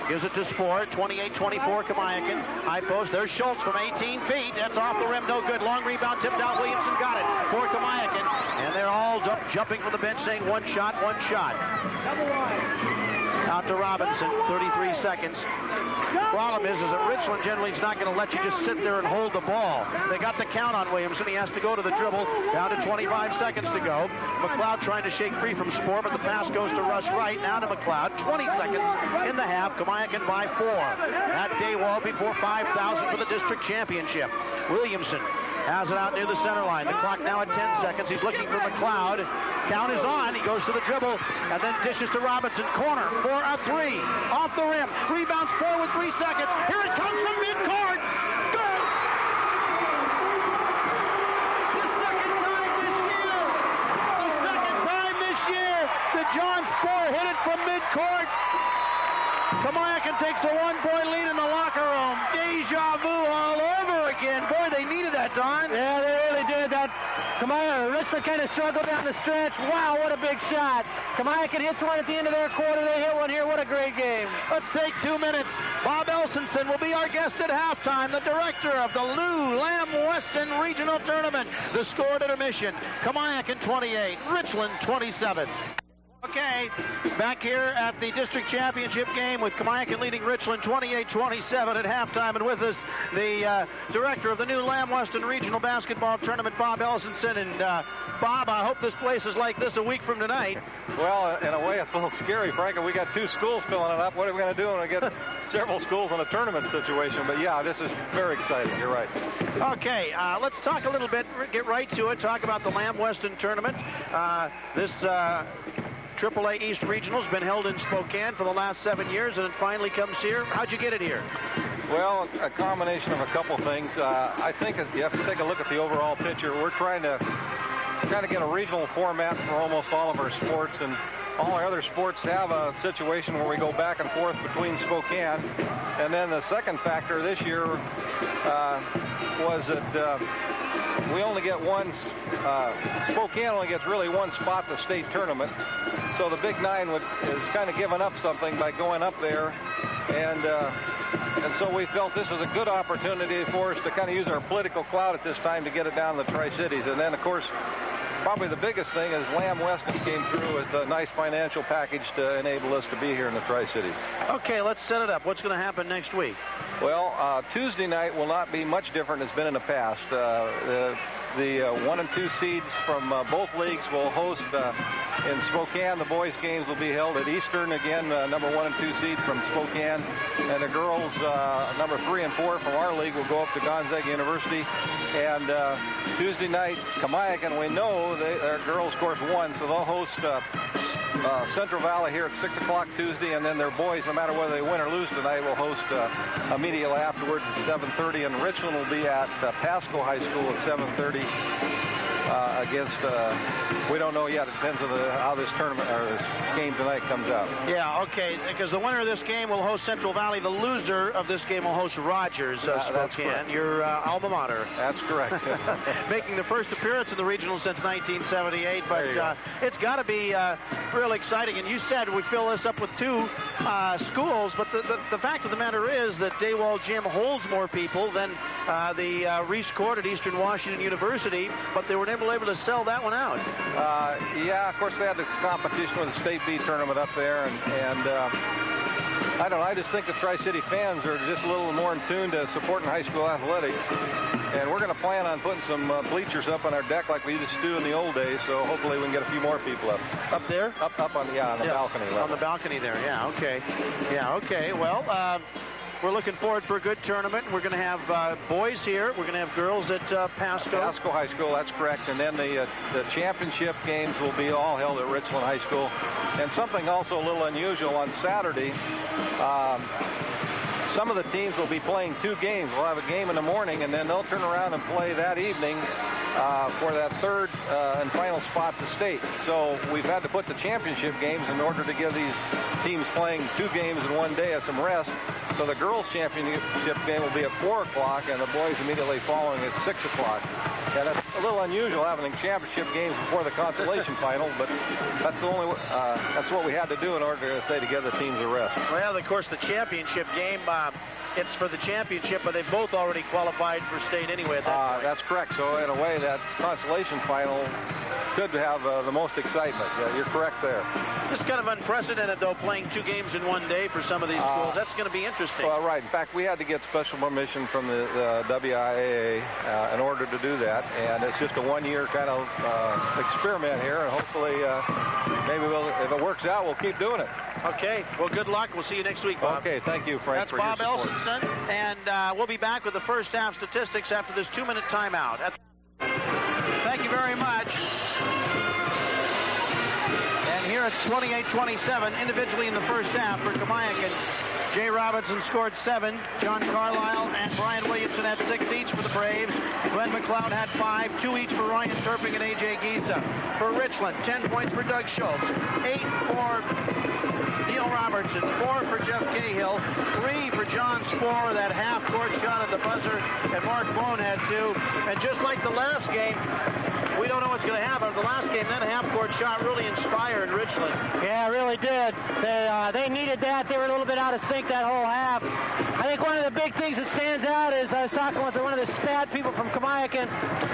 [SPEAKER 1] gives it to Spohr. 28-24 Kamiakin. High post. There's Schultz from 18 feet. That's off the rim. No good. Long rebound tipped out. Williamson got it for Kamiakin. And they're all jumping from the bench saying one shot, one shot. Out to Robinson. 33 seconds. The problem is that Richland generally is not going to let you just sit there and hold the ball. They got the count on Williamson. He has to go to the dribble. Down to 25 seconds to go. McLeod trying to shake free from Spohr, but the pass goes to Russ Wright. Now to McLeod. 20 seconds in the half. Kamiakin by 4. At Daywall before 5,000 for the district championship. Williamson has it out near the center line. The clock now at 10 seconds. He's looking for McLeod. Count is on. He goes to the dribble and then dishes to Robinson. Corner for a 3. Off the rim. Rebounds 4 with 3 seconds. Here it comes from midcourt. Good! The second time this year that John Spohr hit it from midcourt. Kamiakin takes a 1-point lead in the locker room. Deja vu all over again. Boy, they needed that, Don.
[SPEAKER 2] Yeah, they really did. That Richland kind of struggled down the stretch. Wow, what a big shot. Kamiakin hits one at the end of their quarter. They hit one here. What a great game.
[SPEAKER 1] Let's take 2 minutes. Bob Elsenson will be our guest at halftime, the director of the Lou Lamb Weston Regional Tournament. The score at intermission, Kamiakin 28, Richland 27. Okay, back here at the district championship game with Kamiakin leading Richland 28-27 at halftime, and with us the director of the new Lamb Weston Regional Basketball Tournament, Bob Elsenson. And Bob, I hope this place is like this a week from tonight.
[SPEAKER 4] Well, in a way, it's a little scary, frankly. We got 2 schools filling it up. What are we going to do when we get several schools in a tournament situation? But yeah, this is very exciting. You're right.
[SPEAKER 1] Okay, let's talk a little bit, get right to it, talk about the Lamb Weston Tournament. This AAA East Regional's been held in Spokane for the last 7 years, and it finally comes here. How'd you get it here?
[SPEAKER 4] Well, a combination of a couple things. I think you have to take a look at the overall picture. We're trying to get a regional format for almost all of our sports, and all our other sports have a situation where we go back and forth between Spokane. And then the second factor this year was that we only get one, Spokane only gets really one spot in the state tournament. So the Big Nine is kind of giving up something by going up there. And so we felt this was a good opportunity for us to kind of use our political clout at this time to get it down to the Tri-Cities. And then, of course, probably the biggest thing is Lamb Weston came through with a nice financial package to enable us to be here in the Tri-Cities.
[SPEAKER 1] Okay, let's set it up. What's going to happen next week?
[SPEAKER 4] Well, Tuesday night will not be much different than it's been in the past. The 1 and 2 seeds from both leagues will host in Spokane. The boys' games will be held at Eastern again, number 1 and 2 seed from Spokane, and the girls, number 3 and 4 from our league, will go up to Gonzaga University. And Tuesday night, Kamiakin, we know their girls' course won, so they'll host Central Valley here at 6 o'clock Tuesday, and then their boys, no matter whether they win or lose tonight, will host immediately afterwards at 7:30, and Richland will be at Pasco High School at 7:30 against, we don't know yet. It depends on how this tournament or this game tonight comes out.
[SPEAKER 1] Yeah, okay, because the winner of this game will host Central Valley. The loser of this game will host Rogers of Spokane, your alma mater.
[SPEAKER 4] That's correct.
[SPEAKER 1] Making the first appearance in the regional since 1978, but it's got to be real exciting. And you said we fill this up with 2 schools, but the fact of the matter is that Daywall Gym holds more people than the Reese Court at Eastern Washington University, but they were never able to sell that one out.
[SPEAKER 4] Yeah, of course they had the competition with the State B tournament up there, and I don't know, I just think the Tri-City fans are just a little more in tune to supporting high school athletics, and we're going to plan on putting some bleachers up on our deck like we used to do in the old days, so hopefully we can get a few more people up.
[SPEAKER 1] Up there?
[SPEAKER 4] Up on the balcony level.
[SPEAKER 1] On the balcony there, yeah, okay. Yeah, okay, well, we're looking forward for a good tournament. We're going to have boys here. We're going to have girls at Pasco.
[SPEAKER 4] Pasco High School, that's correct. And then the championship games will be all held at Richland High School. And something also a little unusual on Saturday, some of the teams will be playing 2 games. We'll have a game in the morning, and then they'll turn around and play that evening for that third and final spot to state. So we've had to put the championship games in order to give these teams playing 2 games in one day some rest. So the girls' championship game will be at 4 o'clock, and the boys immediately following at 6 o'clock. And that's a little unusual having championship games before the consolation final, but that's the only that's what we had to do in order to give the teams a rest.
[SPEAKER 1] Well, of course, the championship game, it's for the championship, but they've both already qualified for state anyway at that point.
[SPEAKER 4] That's correct. So in a way, that consolation final could have the most excitement. You're correct there.
[SPEAKER 1] This is kind of unprecedented, though, playing 2 games in one day for some of these schools. That's going to be interesting.
[SPEAKER 4] Well, right. In fact, we had to get special permission from the WIAA in order to do that, and it's just a 1-year kind of experiment here, and hopefully maybe if it works out, we'll keep doing it.
[SPEAKER 1] Okay. Well, good luck. We'll see you next week, Bob.
[SPEAKER 4] Okay. Thank you, Frank.
[SPEAKER 1] That's Bob Elsenson, and we'll be back with the first half statistics after this 2-minute timeout. Thank you very much. And here it's 28-27 individually in the first half for Kamiakin. Jay Robinson scored 7. John Carlisle and Brian Williamson had 6 each for the Braves. Glenn McLeod had 5, 2 each for Ryan Turping and A.J. Giza. For Richland, 10 points for Doug Schultz, 8 for Neil Robertson, 4 for Jeff Cahill, 3 for John Sporer, that half-court shot at the buzzer, and Mark Bone had 2. And just like the last game, we don't know what's going to happen. The last game, that half-court shot really inspired Richland.
[SPEAKER 2] Yeah, it really did. They needed that. They were a little bit out of sync that whole half. I think one of the big things that stands out is I was talking with one of the stat people from Kamiakin.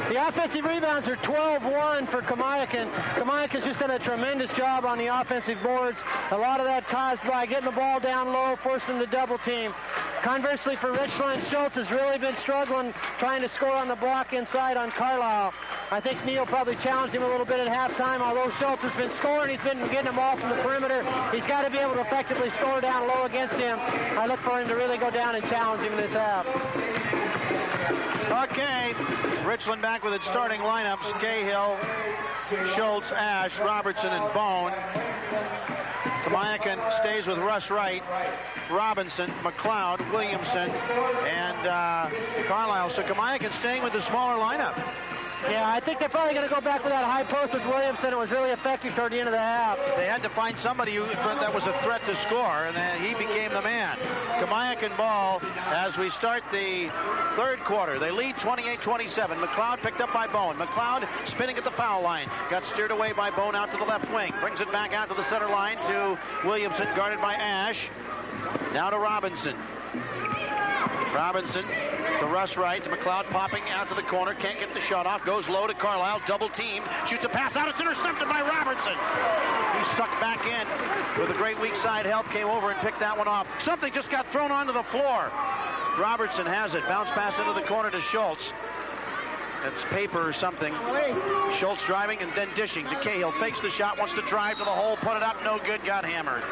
[SPEAKER 2] The offensive rebounds are 12-1 for Kamiakin. Kamiakin's just done a tremendous job on the offensive boards. A lot of that caused by getting the ball down low, forcing them to double team. Conversely, for Richland, Schultz has really been struggling trying to score on the block inside on Carlisle. I think Neil probably challenged him a little bit at halftime. Although Schultz has been scoring, he's been getting them all from the perimeter. He's got to be able to effectively score down low against him. I look for him to really go down and challenge him in this half.
[SPEAKER 1] Okay, Richland back with its starting lineups. Cahill, Schultz, Ash, Robertson, and Bone. Kamiakin stays with Russ Wright, Robinson, McLeod, Williamson, and Carlisle. So Kamiakin staying with the smaller lineup.
[SPEAKER 2] Yeah, I think they're probably going to go back with that high post with Williamson. It was really effective toward the end of the half.
[SPEAKER 1] They had to find somebody that was a threat to score, and then he became the man. Kamiakin ball as we start the third quarter. They lead 28-27. McLeod picked up by Bone. McLeod spinning at the foul line. Got steered away by Bone out to the left wing. Brings it back out to the center line to Williamson, guarded by Ash. Now to Robinson. Robinson to Russ Wright, to McLeod popping out to the corner, can't get the shot off, goes low to Carlisle, double team, shoots a pass out, it's intercepted by Robertson. He sucked back in with a great weak side help, came over and picked that one off. Something just got thrown onto the floor. Robertson has it, bounce pass into the corner to Schultz. That's paper or something. Schultz driving and then dishing to Cahill, fakes the shot, wants to drive to the hole, put it up, no good, got hammered.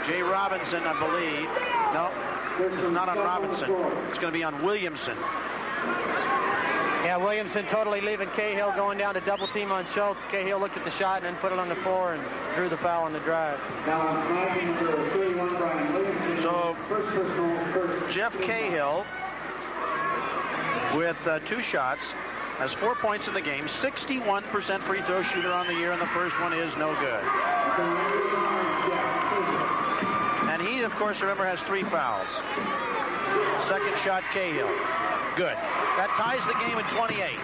[SPEAKER 1] Jay Robinson, I believe. No. It's not on Robinson. It's going to be on Williamson.
[SPEAKER 2] Yeah, Williamson totally leaving Cahill, going down to double team on Schultz. Cahill looked at the shot and then put it on the floor and drew the foul on the drive.
[SPEAKER 1] So Jeff Cahill with 2 shots has 4 points in the game, 61% free throw shooter on the year, and the first one is no good. And he, of course, remember, has 3 fouls. Second shot, Cahill. Good. That ties the game at 28.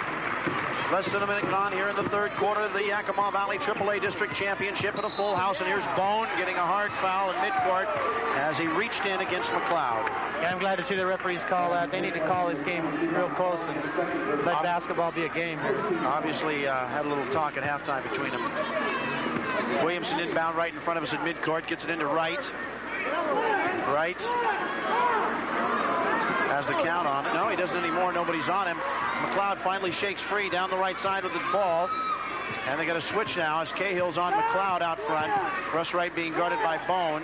[SPEAKER 1] Less than a minute gone here in the third quarter. The Yakima Valley AAA District Championship at a full house. And here's Bone getting a hard foul in midcourt as he reached in against McLeod.
[SPEAKER 2] Yeah, I'm glad to see the referees call that. They need to call this game real close and let basketball be a game here.
[SPEAKER 1] Obviously, had a little talk at halftime between them. Williamson inbound right in front of us at midcourt. Gets it into Wright. Wright has the count on it. No, he doesn't anymore. Nobody's on him. McLeod finally shakes free down the right side with the ball. And they got a switch now as Cahill's on McLeod out front. Russ Wright being guarded by Bone.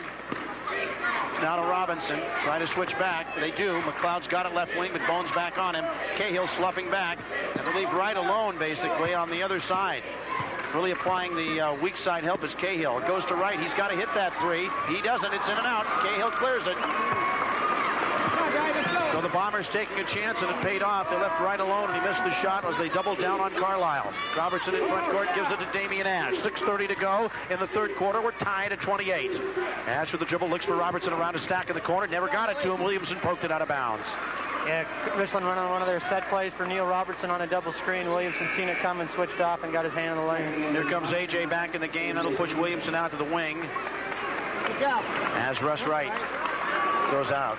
[SPEAKER 1] Now to Robinson. Trying to switch back. They do. McLeod's got it left wing, but Bone's back on him. Cahill sloughing back. And they leave Wright alone, basically, on the other side. Really applying the weak side help is Cahill. It goes to Wright. He's got to hit that 3. He doesn't. It's in and out. Cahill clears it. So the Bombers taking a chance, and it paid off. They left Wright alone, and he missed the shot as they doubled down on Carlisle. Robertson in front court gives it to Damian Ash. 6:30 to go in the third quarter. We're tied at 28. Ash with the dribble looks for Robertson around a stack in the corner. Never got it to him. Williamson poked it out of bounds.
[SPEAKER 2] Yeah, Richland running one of their set plays for Neil Robertson on a double screen. Williamson seen it come and switched off and got his hand in the lane.
[SPEAKER 1] Here comes A.J. back in the game. That'll push Williamson out to the wing. As Russ Wright goes out.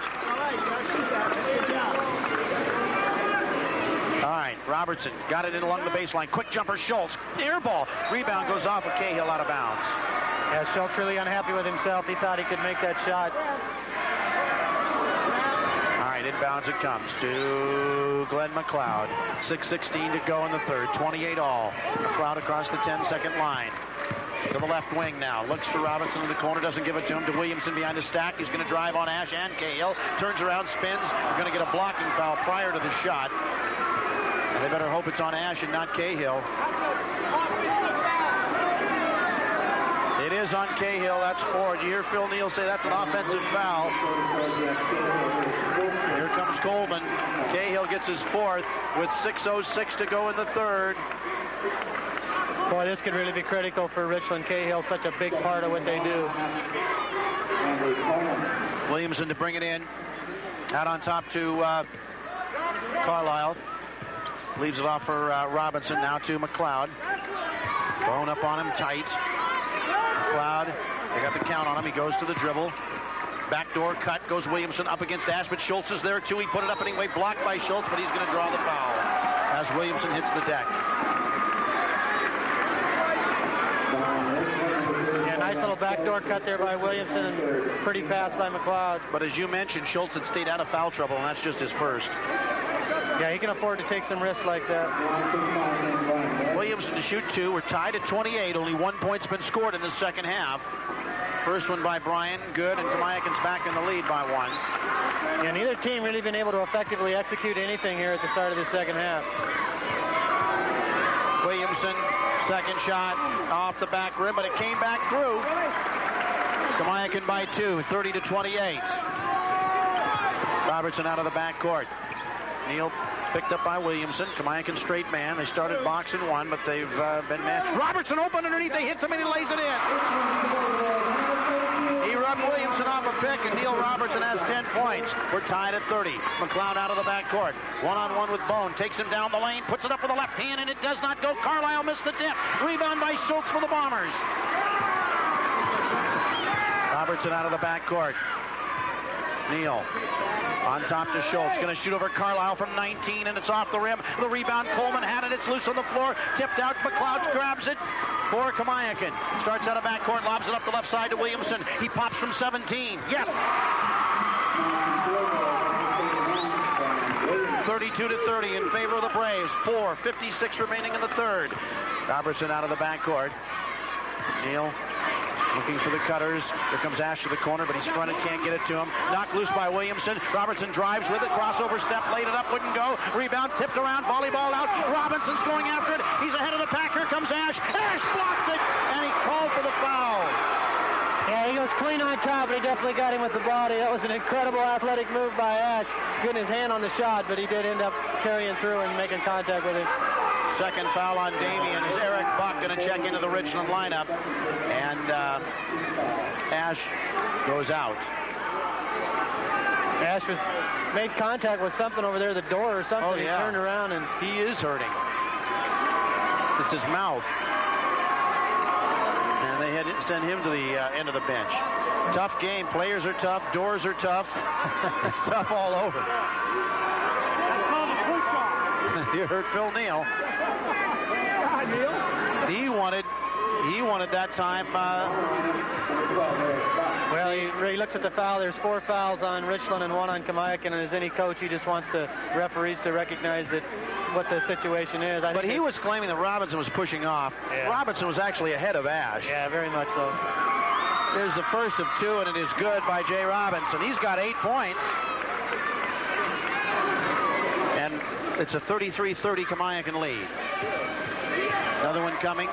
[SPEAKER 1] All right, Robertson got it in along the baseline. Quick jumper, Schultz. Air ball. Rebound goes off of Cahill out of bounds.
[SPEAKER 2] Yeah, Schultz really unhappy with himself. He thought he could make that shot.
[SPEAKER 1] Inbounds it comes to Glenn McLeod. 6:16 to go in the third. 28 all. McLeod across the 10-second line. To the left wing now. Looks for Robinson in the corner. Doesn't give it to him. To Williamson behind the stack. He's going to drive on Ash and Cahill. Turns around, spins. We're going to get a blocking foul prior to the shot. And they better hope it's on Ash and not Cahill. It is on Cahill. That's 4. Did you hear Phil Neal say that's an offensive foul? Here comes Coleman. Cahill gets his 4th with 6:06 to go in the third.
[SPEAKER 2] Boy, this could really be critical for Richland. Cahill's such a big part of what they do.
[SPEAKER 1] Williamson to bring it in. Out on top to Carlisle. Leaves it off for Robinson. Now to McLeod. Bone up on him tight. McLeod, they got the count on him. He goes to the dribble. Backdoor cut, goes Williamson up against Ash, but Schultz is there too. He put it up anyway, blocked by Schultz, but he's going to draw the foul as Williamson hits the deck.
[SPEAKER 2] Yeah, nice little backdoor cut there by Williamson and pretty pass by McLeod.
[SPEAKER 1] But as you mentioned, Schultz had stayed out of foul trouble, and that's just his first.
[SPEAKER 2] Yeah, he can afford to take some risks like that.
[SPEAKER 1] Williamson to shoot 2. We're tied at 28. Only 1 point's been scored in the second half. First one by Bryan, good, and Kamiakin's back in the lead by 1.
[SPEAKER 2] Yeah, neither team really been able to effectively execute anything here at the start of the second half.
[SPEAKER 1] Williamson, second shot off the back rim, but it came back through. Kamiakin by 2, 30 to 28. Robertson out of the backcourt. Neal Picked up by Williamson. Kamiakin straight man. They started boxing one, but they've been matched. Robertson open underneath. They hit somebody, lays it in. He rubbed Williamson off a pick, and Neil Robertson has 10 points. We're tied at 30. McLeod out of the backcourt. One-on-one with Bone. Takes him down the lane. Puts it up with the left hand, and it does not go. Carlisle missed the tip. Rebound by Schultz for the Bombers. Robertson out of the backcourt. Neal on top to Schultz. Going to shoot over Carlisle from 19, and it's off the rim. The rebound, Coleman had it. It's loose on the floor. Tipped out. McLeod grabs it for Kamiakin. Starts out of backcourt, lobs it up the left side to Williamson. He pops from 17. Yes! 32-30 in favor of the Braves. 4:56 remaining in the third. Robertson out of the backcourt. Neal looking for the cutters. Here comes Ash to the corner, but he's fronted, can't get it to him. Knocked loose by Williamson. Robertson drives with it. Crossover step, laid it up, wouldn't go. Rebound, tipped around, volleyball out. Robinson's going after it. He's ahead of the pack. Here comes Ash. Ash blocks it, and he called for the foul.
[SPEAKER 2] Yeah, he goes clean on top, but he definitely got him with the body. That was an incredible athletic move by Ash. Getting his hand on the shot, but he did end up carrying through and making contact with him.
[SPEAKER 1] Second foul on Damien is Eric Buck going to check into the Richland lineup. And Ash goes out.
[SPEAKER 2] Ash made contact with something over there, the door or something.
[SPEAKER 1] Oh, yeah.
[SPEAKER 2] He turned around, and
[SPEAKER 1] he is hurting. It's his mouth. And they had to send him to the end of the bench. Tough game. Players are tough. Doors are tough. It's tough all over. You heard Phil Neal. He wanted that time.
[SPEAKER 2] Well, he looks at the foul. There's 4 fouls on Richland and 1 on Kamiakin, and as any coach, he just wants the referees to recognize that what the situation is.
[SPEAKER 1] But he was claiming that Robinson was pushing off. Yeah. Robinson was actually ahead of Ash.
[SPEAKER 2] Yeah, very much so.
[SPEAKER 1] There's the first of 2, and it is good by Jay Robinson. He's got 8 points. And it's a 33-30 Kamiakin lead. Another one coming.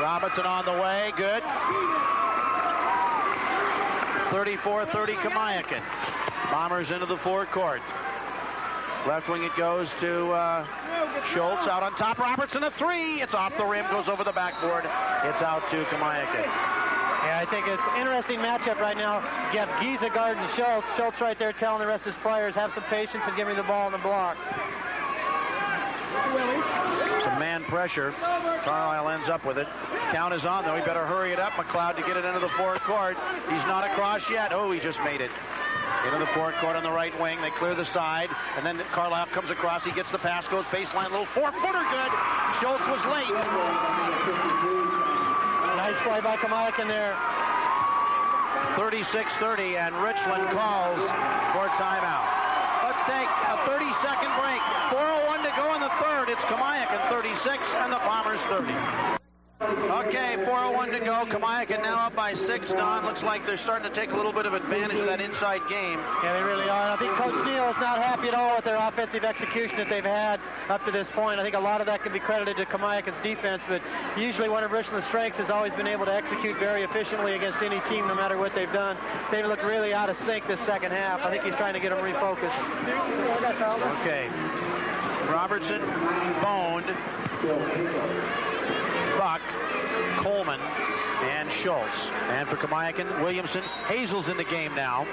[SPEAKER 1] Robinson on the way. Good. 34-30 Kamiakin. Bombers into the forecourt. Left wing it goes to Schultz. Out on top. Robertson a 3. It's off the rim. Goes over the backboard. It's out to Kamiakin.
[SPEAKER 2] Yeah, I think it's an interesting matchup right now. You have Giza guarding Schultz. Schultz right there telling the rest of his players, have some patience and give me the ball in the block.
[SPEAKER 1] Some man pressure. Carlisle ends up with it. Count is on, though. He better hurry it up, McLeod, to get it into the forecourt. He's not across yet. Oh, he just made it. Into the forecourt on the right wing. They clear the side, and then Carlisle comes across. He gets the pass, goes baseline, little 4-footer good. Schultz was late.
[SPEAKER 2] Nice play by Kamiakin there.
[SPEAKER 1] 36-30, and Richland calls for timeout. Let's take a 30-second break. 4:01 to go in the third. It's Kamiakin 36 and the Bombers 30. Okay, 4:01 to go. Kamiakin now up by 6, Don. Looks like they're starting to take a little bit of advantage of that inside game.
[SPEAKER 2] Yeah, they really are. I think Coach Neal is not happy at all with their offensive execution that they've had up to this point. I think a lot of that can be credited to Kamiakin's defense, but usually one of Richland's strengths has always been able to execute very efficiently against any team, no matter what they've done. They've looked really out of sync this second half. I think he's trying to get them refocused.
[SPEAKER 1] Okay. Robertson, Bone, Buck, Coleman, and Schultz. And for Kamiakin, Williamson. Hazel's in the game now.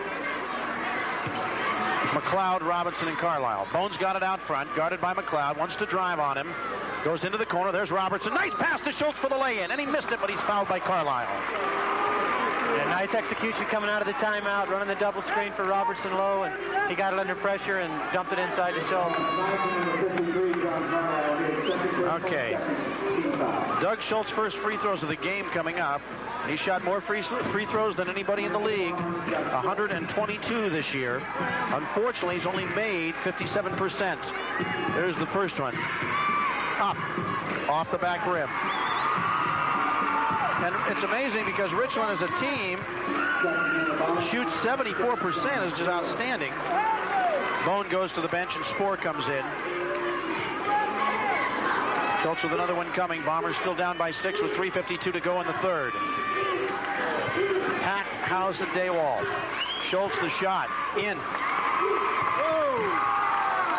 [SPEAKER 1] McLeod, Robinson, and Carlisle. Bone's got it out front, guarded by McLeod. Wants to drive on him. Goes into the corner. There's Robertson. Nice pass to Schultz for the lay-in. And he missed it, but he's fouled by Carlisle.
[SPEAKER 2] Yeah, nice execution coming out of the timeout, running the double screen for Robertson low, and he got it under pressure and dumped it inside to Schultz.
[SPEAKER 1] Okay. Doug Schultz' first free throws of the game coming up. He shot more free throws than anybody in the league, 122 this year. Unfortunately, he's only made 57%. There's the first one. Up, off the back rim. And it's amazing because Richland as a team shoots 74%, is just outstanding. Bone goes to the bench and Spoor comes in. Schultz with another one coming. Bombers still down by 6 with 3:52 to go in the third. Pack, House, and Daywall. Schultz the shot. In.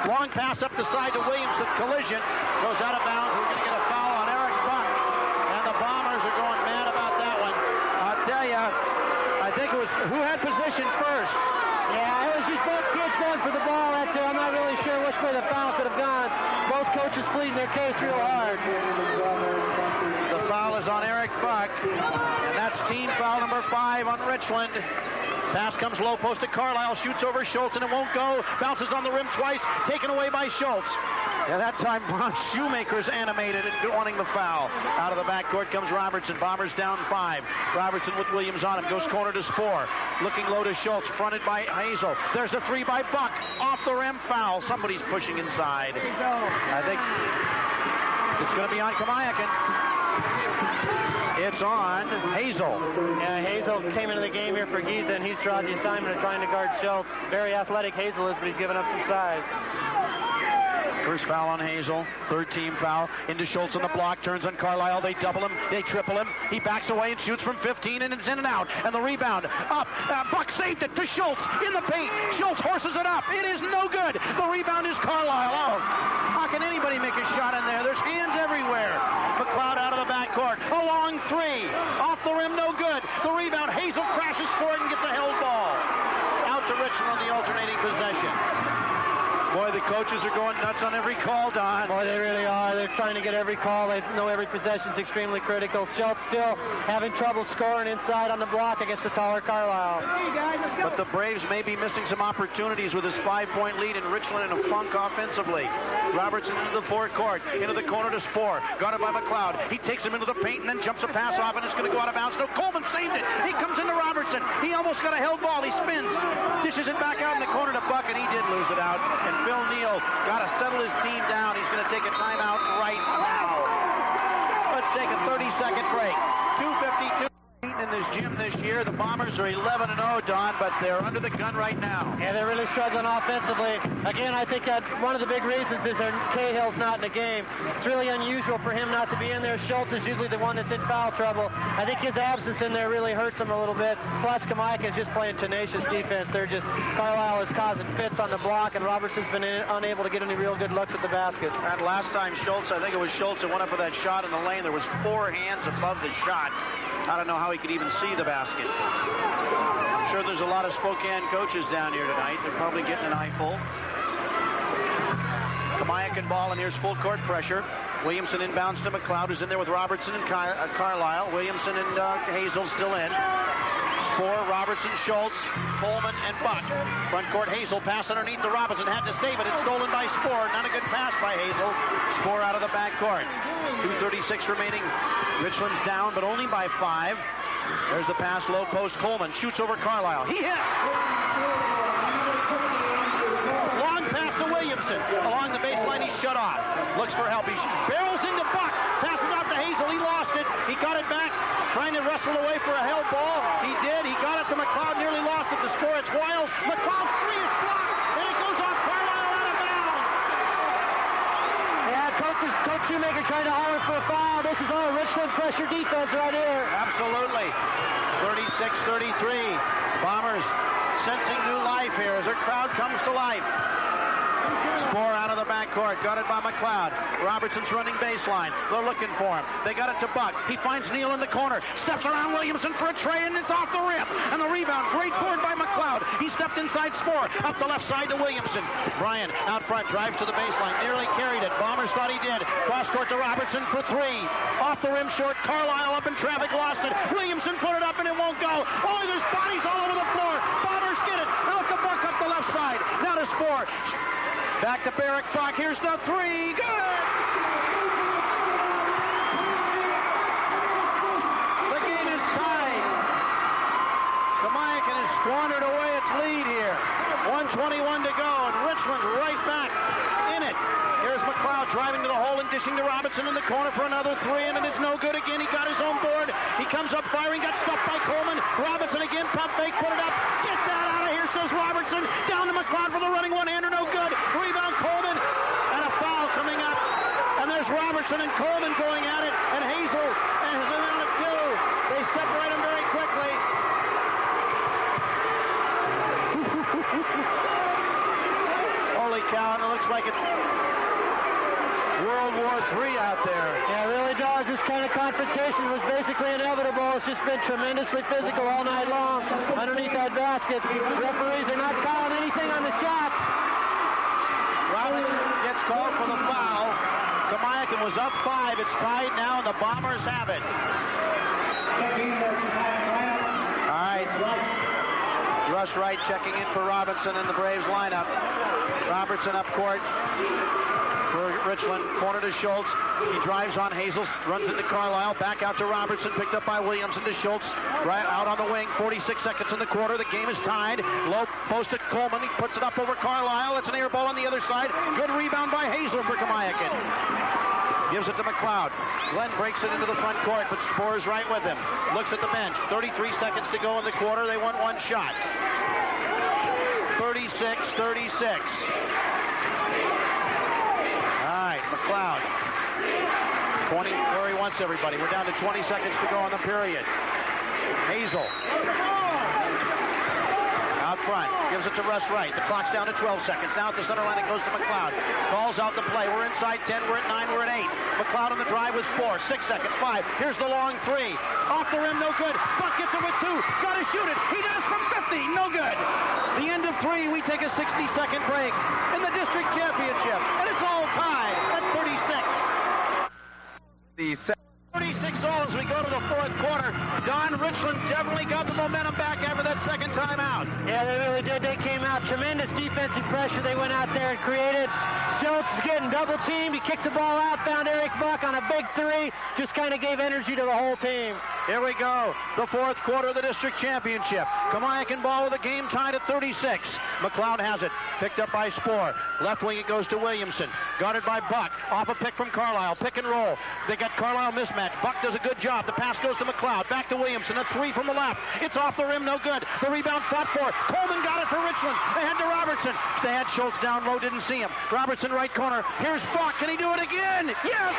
[SPEAKER 1] Long pass up the side to Williamson. Collision. Goes out of bounds. We're going to get a foul on Eric Buck. And the Bombers are going mad about that one. I'll tell you, I think it was who had position first.
[SPEAKER 2] Yeah, it was just both kids going for the ball that day. I'm not really sure which way the foul could have gone. Both coaches pleading their case real hard.
[SPEAKER 1] The foul is on Eric Buck, and that's team foul number 5 on Richland. Pass comes low post to Carlisle, shoots over Schultz, and it won't go. Bounces on the rim twice, taken away by Schultz. Yeah, that time Ron Shoemaker's animated and wanting the foul. Out of the backcourt comes Robertson. Bombers down 5. Robertson with Williams on him. Goes corner to Spoor. Looking low to Schultz. Fronted by Hazel. There's a 3 by Buck. Off the rim foul. Somebody's pushing inside. I think it's going to be on Kamiakin. It's on Hazel.
[SPEAKER 2] Yeah, Hazel came into the game here for Giza, and he's drawn the assignment of trying to guard Schultz. Very athletic Hazel is, but he's given up some size.
[SPEAKER 1] First foul on Hazel. Third team foul. Into Schultz on the block. Turns on Carlisle. They double him. They triple him. He backs away and shoots from 15, and it's in and out. And the rebound up. Buck saved it to Schultz in the paint. Schultz horses it up. It is no good. The rebound is Carlisle. Oh, how can anybody make a shot in there? There's hands everywhere. McLeod out of the backcourt. A long 3. Off the rim, no good. The rebound. Hazel crashes for it and gets a held ball. Out to Richland on the alternating possession. Boy, the coaches are going nuts on every call, Don.
[SPEAKER 2] Boy, they really are. They're trying to get every call. They know every possession's extremely critical. Schultz still having trouble scoring inside on the block against the taller Carlisle.
[SPEAKER 1] But the Braves may be missing some opportunities with his 5-point lead, and Richland in a funk offensively. Robertson into the forecourt, into the corner to Spoor. Guarded by McLeod. He takes him into the paint and then jumps a pass off, and it's going to go out of bounds. No, Coleman saved it. He comes into Robertson. He almost got a held ball. He spins, dishes it back out in the corner to Buck, and he did lose it out. And Phil Neal got to settle his team down. He's going to take a timeout right now. Let's take a 30-second break. 2:52 in this gym this year. The Bombers are 11-0, Don, but they're under the gun right now.
[SPEAKER 2] Yeah, they're really struggling offensively. Again, I think that one of the big reasons is that Cahill's not in the game. It's really unusual for him not to be in there. Schultz is usually the one that's in foul trouble. I think his absence in there really hurts him a little bit. Plus, Kamiakin is just playing tenacious defense. Carlisle is causing fits on the block, and Robertson's been unable to get any real good looks at the basket.
[SPEAKER 1] And last time Schultz, I think it was Schultz that went up for that shot in the lane. There was 4 hands above the shot. I don't know how he could even see the basket. I'm sure there's a lot of Spokane coaches down here tonight. They're probably getting an eyeful. Kamiakin ball, and here's full court pressure. Williamson inbounds to McLeod, who's in there with Robertson and Carlisle. Williamson and Hazel still in. Spoor, Robertson, Schultz, Coleman, and Buck. Front court, Hazel pass underneath to Robinson. Had to save it. It's stolen by Spoor. Not a good pass by Hazel. Spoor out of the backcourt. 2:36 remaining. Richland's down, but only by 5. There's the pass, low post. Coleman shoots over Carlisle. He hits! Long pass to Williamson. Along the baseline, he's shut off. Looks for help. He barrels into Buck. Passes out to Hazel. He lost it. He got it back. Trying to wrestle away for a held ball. He did. He got it to McLeod. Nearly lost it to Spoor. It's wild. McLeod's 3 is blocked. And it goes off Carlisle out of bounds.
[SPEAKER 2] Yeah, Coach Shoemaker trying to holler for a foul. This is all Richland pressure defense right here.
[SPEAKER 1] Absolutely. 36-33. Bombers sensing new life here as their crowd comes to life. Spoor out of the backcourt, guarded by McLeod. Robertson's running baseline. They're looking for him. They got it to Buck. He finds Neal in the corner. Steps around Williamson for a tray, and it's off the rim. And the rebound, great board by McLeod. He stepped inside Spoor. Up the left side to Williamson. Bryan out front, drives to the baseline. Nearly carried it. Bombers thought he did. Cross court to Robertson for 3. Off the rim short. Carlisle up in traffic, lost it. Williamson put it up, and it won't go. Oh, there's bodies all over the floor. Bombers get it. Out to Buck up the left side. Now to Spoor. Back to Barrick Buck. Here's the 3. Good! The game is tied. Kamiakin has squandered away its lead here. 1:21 to go, and Richland's right back in it. Here's McLeod driving to the hole and dishing to Robinson in the corner for another 3, and it is no good again. He got his own board. He comes up firing, got stopped by Coleman. Robinson again, pump fake, put it up. Get that out of here, says Robertson. Down to McLeod for the running one-hander, no good. Rebound Coleman, and a foul coming up. And there's Robertson and Coleman going at it, and Hazel is on it too. They separate them very quickly. Holy cow, and it looks like it's World War III out there.
[SPEAKER 2] Yeah, it really does. This kind of confrontation was basically inevitable. It's just been tremendously physical all night long underneath that basket. Referees are not calling anything on the shots.
[SPEAKER 1] Robinson gets called for the foul. Kamiakin was up 5. It's tied now, and the Bombers have it. All right. Russ Wright checking in for Robinson in the Braves lineup. Robertson up court for Richland. Corner to Schultz. He drives on Hazel, runs into Carlisle, back out to Robertson, picked up by Williamson to Schultz, right out on the wing. 46 seconds in the quarter. The game is tied. Low post to Coleman. He puts it up over Carlisle. It's an air ball on the other side. Good rebound by Hazel for Kamiakin. Gives it to McLeod. Glenn breaks it into the front court, but Spore's right with him. Looks at the bench. 33 seconds to go in the quarter. They want one shot. 36-36. All right, McLeod pointing where he wants everybody. We're down to 20 seconds to go in the period. Hazel out front, gives it to Russ Wright. The clock's down to 12 seconds. Now at the center line, it goes to McLeod. Calls out the play. We're inside 10. We're at 9. We're at 8. McLeod on the drive with 4. 6 seconds. 5. Here's the long 3. Off the rim, no good. Buck gets it with 2. Got to shoot it. He does from 50. No good. The end of 3. We take a 60-second break in the district championship, and it's all tied at 36. 36 all as we go to the fourth quarter. Don, Richland definitely got the momentum back after that second timeout.
[SPEAKER 2] Yeah, they really did. They came out. Tremendous defensive pressure. They went out there and created. Schultz is getting double teamed. He kicked the ball out, found Eric Buck on a big 3. Just kind of gave energy to the whole team.
[SPEAKER 1] Here we go. The fourth quarter of the district championship. Kamiakin ball with the game tied at 36. McLeod has it. Picked up by Spore. Left wing it goes to Williamson. Guarded by Buck. Off a pick from Carlisle. Pick and roll. They got Carlisle mismatch. Buck does a good job. The pass goes to McLeod. Back to Williamson. A 3 from the left. It's off the rim. No good. The rebound fought for. Coleman got it for Richland. They had to Robertson. They had Schultz down low. Didn't see him. Robertson right corner. Here's Buck. Can he do it again? Yes!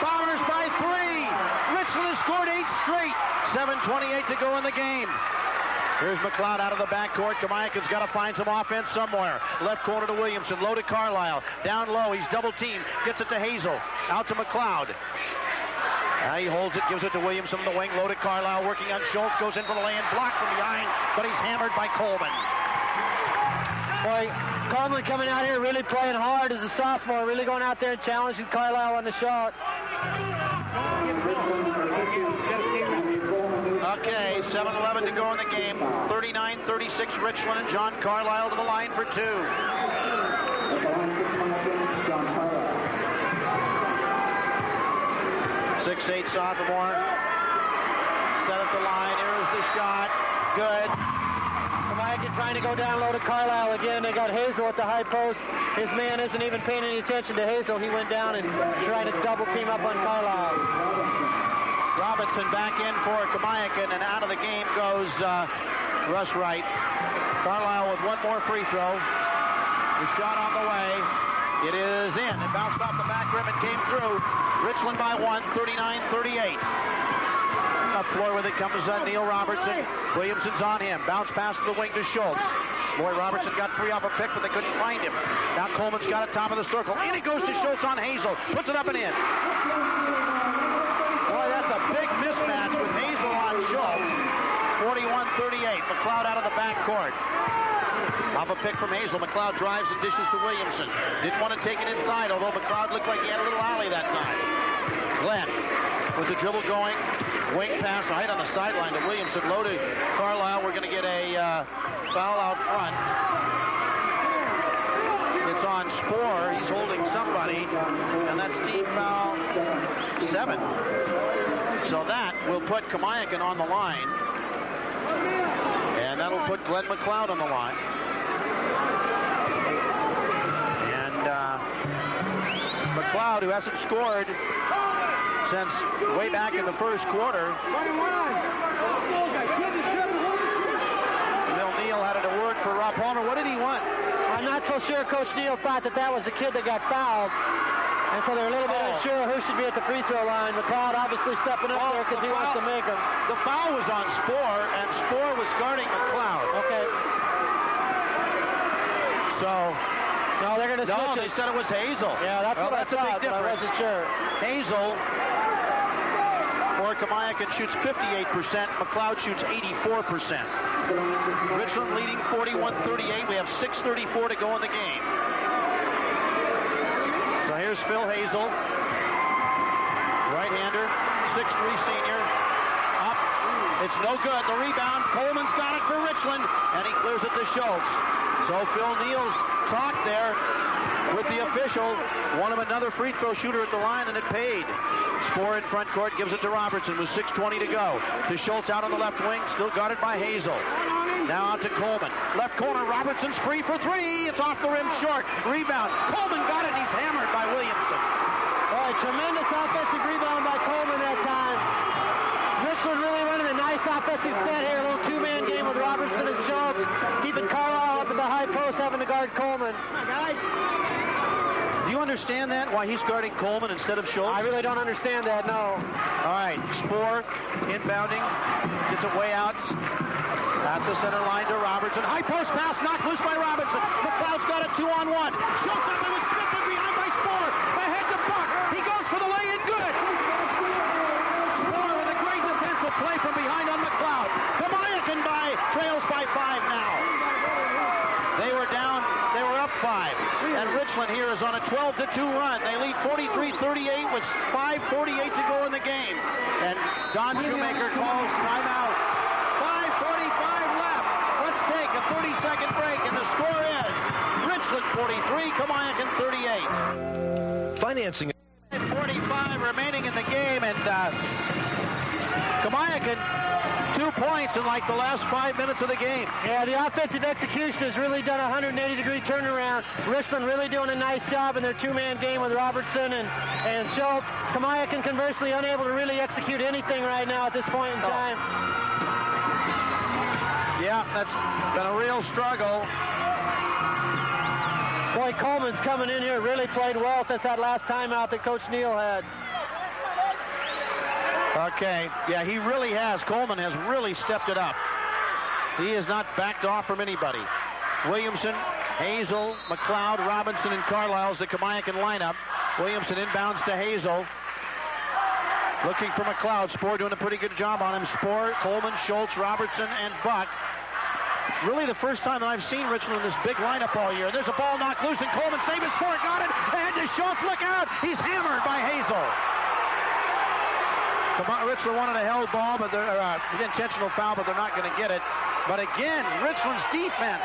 [SPEAKER 1] Bombers by 3. Richland has scored 8 straight. 7:28 to go in the game. Here's McLeod out of the backcourt. Kamiakin's got to find some offense somewhere. Left corner to Williamson. Low to Carlisle. Down low. He's double teamed. Gets it to Hazel. Out to McLeod. Now he holds it. Gives it to Williamson in the wing. Low to Carlisle. Working on Schultz. Goes in for the lay-in. Blocked from behind. But he's hammered by Coleman.
[SPEAKER 2] Boy, Coleman coming out here really playing hard as a sophomore. Really going out there and challenging Carlisle on the shot.
[SPEAKER 1] Okay, 7:11 to go in the game. 39-36 Richland and John Carlisle to the line for 2. 6'8" sophomore. Set up the line. Here's the shot. Good.
[SPEAKER 2] Kamiakin trying to go down low to Carlisle again. They got Hazel at the high post. His man isn't even paying any attention to Hazel. He went down and tried to double team up on Carlisle.
[SPEAKER 1] Robinson back in for Kamiakin, and out of the game goes Russ Wright. Carlisle with one more free throw. The shot on the way. It is in. It bounced off the back rim and came through. Richland by 1, 39-38. Up floor with it comes Neil Robertson. Williamson's on him. Bounce pass to the wing to Schultz. Boy, Robertson got free off a pick, but they couldn't find him. Now Coleman's got it top of the circle. In it goes to Schultz on Hazel. Puts it up and in. Boy, that's a big mismatch with Hazel on Schultz. 41-38. McLeod out of the backcourt. Off a pick from Hazel. McLeod drives and dishes to Williamson. Didn't want to take it inside, although McLeod looked like he had a little alley that time. Glenn with the dribble going. Wing pass right on the sideline to Williamson. Low to Carlisle. We're going to get a foul out front. It's on Spore. He's holding somebody, and that's team foul 7. So that will put Kamiakin on the line, and that'll put Glenn McLeod on the line. And McLeod, who hasn't scored since way back in the first quarter. Bill Neal had it a word for Rob Palmer. What did he want?
[SPEAKER 2] I'm not so sure Coach Neal thought that was the kid that got fouled. And so they're a little bit unsure who should be at the free throw line. McLeod obviously stepping up there because he wants to make them.
[SPEAKER 1] The foul was on Spoor, and Spoor was guarding McLeod.
[SPEAKER 2] Okay.
[SPEAKER 1] So,
[SPEAKER 2] no, they're going to switch
[SPEAKER 1] they said it was Hazel.
[SPEAKER 2] Yeah, that's what I thought,
[SPEAKER 1] a big difference.
[SPEAKER 2] I wasn't sure.
[SPEAKER 1] Hazel, or Kamiakin, shoots 58%. McLeod shoots 84%. Richland leading 41-38. We have 6:34 to go in the game. So here's Phil Hazel, right-hander, 6'3" senior. Up, it's no good. The rebound, Coleman's got it for Richland, and he clears it to Schultz. So Phil Neal's talked there with the official. Won him another free throw shooter at the line, and it paid. Spoor in front court, gives it to Robertson with 6:20 to go. To Schultz out on the left wing, still guarded by Hazel. Now out to Coleman. Left corner, Robertson's free for three. It's off the rim short. Rebound. Coleman got it, and he's hammered by Williamson.
[SPEAKER 2] All right, tremendous offensive rebound by Coleman that time. Richland really running a nice offensive set here. A little two-man game with Robertson and Schultz. Keeping Carlisle up at the high post, having to guard Coleman.
[SPEAKER 1] Do you understand that, why he's guarding Coleman instead of Schultz?
[SPEAKER 2] I really don't understand that, no.
[SPEAKER 1] All right, Spoor inbounding. Gets it way out. At the center line to Robertson. High post pass knocked loose by Robertson. McLeod's got it 2-on-1. Schultz up and was slipped in behind by Spoor. Ahead to Buck. He goes for the lay-in. Good. Spoor with a great defensive play from behind on McLeod. Kamiakin trails by 5 now. They were down. They were up 5. And Richland here is on a 12-2 run. They lead 43-38 with 5:48 to go in the game. And Don Shoemaker calls timeout. 5:45 left. Let's take a 30-second break, and the score is Richland 43, Kamiakin 38.
[SPEAKER 5] Financing.
[SPEAKER 1] 45 remaining in the game, and Kamiakin 2 points in like the last 5 minutes of the game.
[SPEAKER 2] Yeah, the offensive execution has really done a 180-degree turnaround. Richland really doing a nice job in their two-man game with Robertson and Schultz. Kamiakin conversely unable to really execute anything right now at this point in time.
[SPEAKER 1] Yeah, that's been a real struggle.
[SPEAKER 2] Boy, Coleman's coming in here, really played well since that last timeout that Coach Neal had.
[SPEAKER 1] Okay, yeah, he really has. Coleman has really stepped it up. He has not backed off from anybody. Williamson, Hazel, McLeod, Robinson, and Carlisle's the Kamiakin lineup. Williamson inbounds to Hazel. Looking for McLeod. Spoor doing a pretty good job on him. Spoor, Coleman, Schultz, Robertson, and Buck. Really the first time that I've seen Richland in this big lineup all year. There's a ball knocked loose, and Coleman saved his Spoor, got it, and to Schultz, look out! He's hammered by Hazel. Richland wanted a held ball, but they're an intentional foul, but they're not going to get it. But again, Richland's defense.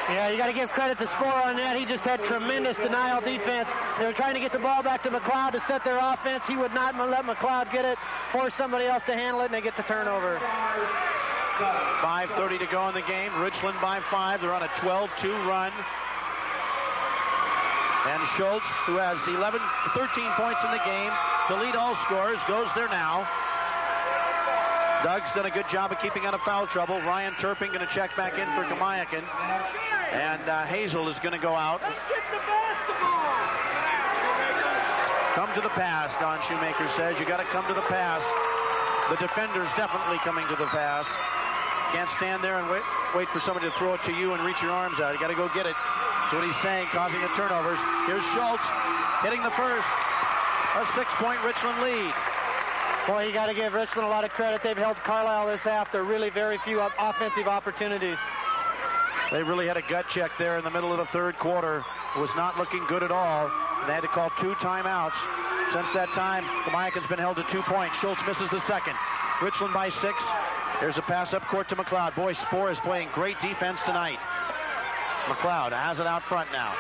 [SPEAKER 2] Yeah, you got to give credit to Spoor on that. He just had tremendous denial defense. They were trying to get the ball back to McLeod to set their offense. He would not let McLeod get it, force somebody else to handle it, and they get the turnover.
[SPEAKER 1] 5:30 to go in the game. Richland by 5. They're on a 12-2 run. And Schultz, who has 13 points in the game, to lead all scorers, goes there now. Doug's done a good job of keeping out of foul trouble. Ryan Turpin going to check back in for Kamiakin. And Hazel is going to go out. Come to the pass, Don Shoemaker says. You got to come to the pass. The defender's definitely coming to the pass. Can't stand there and wait for somebody to throw it to you and reach your arms out. You got to go get it. That's what he's saying, causing the turnovers. Here's Schultz hitting the first. A 6-point Richland lead.
[SPEAKER 2] Boy, you got to give Richland a lot of credit. They've held Carlisle this half. There are really very few offensive opportunities.
[SPEAKER 1] They really had a gut check there in the middle of the third quarter. It was not looking good at all. They had to call 2 timeouts. Since that time, Kamiakin's been held to 2 points. Schultz misses the second. Richland by 6. Here's a pass up court to McLeod. Boy, Spoor is playing great defense tonight. McLeod has it out front now.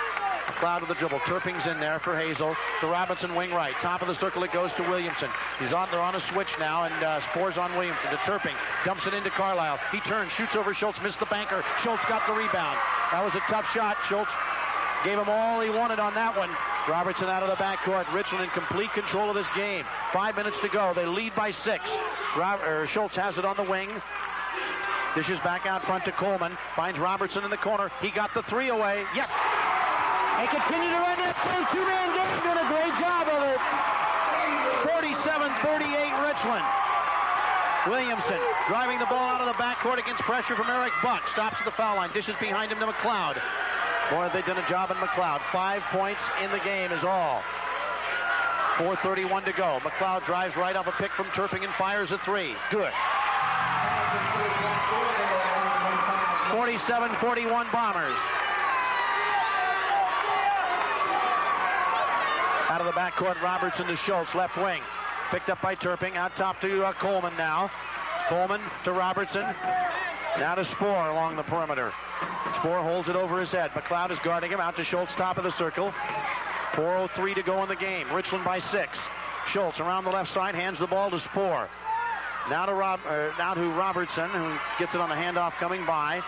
[SPEAKER 1] McLeod with the dribble. Turping's in there for Hazel. To Robinson, wing right. Top of the circle, it goes to Williamson. They're on a switch now, and Spoor's on Williamson. To Turping. Dumps it into Carlisle. He turns, shoots over Schultz, missed the banker. Schultz got the rebound. That was a tough shot. Schultz gave him all he wanted on that one. Robertson out of the backcourt. Richland in complete control of this game. 5 minutes to go. They lead by 6. Schultz has it on the wing. Dishes back out front to Coleman. Finds Robertson in the corner. He got the 3 away. Yes!
[SPEAKER 2] They continue to run that same two-man game, doing a great job of it.
[SPEAKER 1] 47-38 Richland. Williamson driving the ball out of the backcourt against pressure from Eric Buck. Stops at the foul line. Dishes behind him to McLeod. Boy, have they done a job in McLeod. 5 points in the game is all. 4:31 to go. McLeod drives right off a pick from Turpin and fires a three. Good. 47-41 Bombers. Out of the backcourt, Robertson to Schultz, left wing. Picked up by Turpin, out top to Coleman now. Coleman to Robertson. Now to Spoor along the perimeter. Spoor holds it over his head. McLeod is guarding him, out to Schultz, top of the circle. 4:03 to go in the game. Richland by 6. Schultz around the left side, hands the ball to Spoor. Now to Robertson, who gets it on a handoff coming by.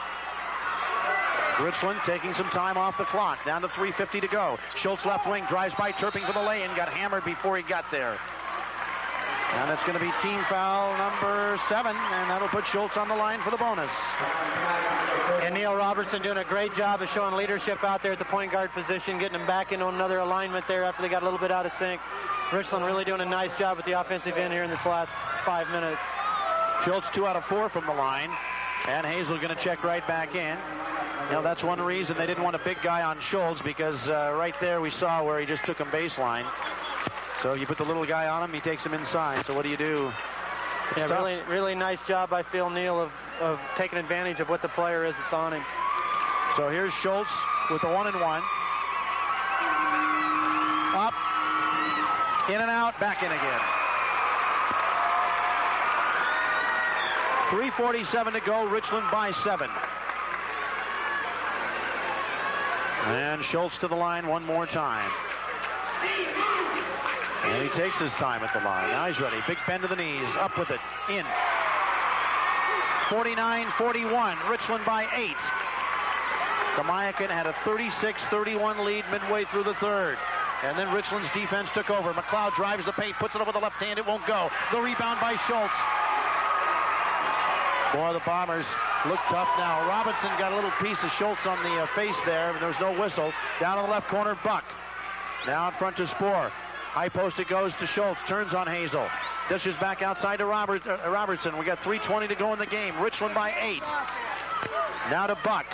[SPEAKER 1] Richland taking some time off the clock. Down to 3:50 to go. Schultz left wing, drives by Turpin for the lay-in. Got hammered before he got there. And that's going to be team foul number 7, and that'll put Schultz on the line for the bonus.
[SPEAKER 2] And Neil Robertson doing a great job of showing leadership out there at the point guard position, getting them back into another alignment there after they got a little bit out of sync. Richland really doing a nice job with the offensive end here in this last 5 minutes.
[SPEAKER 1] Schultz 2 out of 4 from the line, and Hazel going to check right back in. You know, that's one reason they didn't want a big guy on Schultz, because right there we saw where he just took him baseline. So you put the little guy on him, he takes him inside. So what do you do?
[SPEAKER 2] Yeah, really nice job by Phil Neal of taking advantage of what the player is that's on him.
[SPEAKER 1] So here's Schultz with the 1-and-1. Up, in and out, back in again. 3:47 to go, Richland by 7. And Schultz to the line one more time. And he takes his time at the line. Now he's ready. Big bend to the knees. Up with it. In. 49-41. Richland by 8. Kamiakin had a 36-31 lead midway through the third. And then Richland's defense took over. McLeod drives the paint, puts it up with the left hand. It won't go. The rebound by Schultz. Boy, the Bombers look tough now. Robinson got a little piece of Schultz on the face there, but there was no whistle. Down in the left corner, Buck. Now in front to Spoor. High post it goes to Schultz. Turns on Hazel. Dishes back outside to Robertson. We got 3:20 to go in the game. Richland by 8. Now to Buck.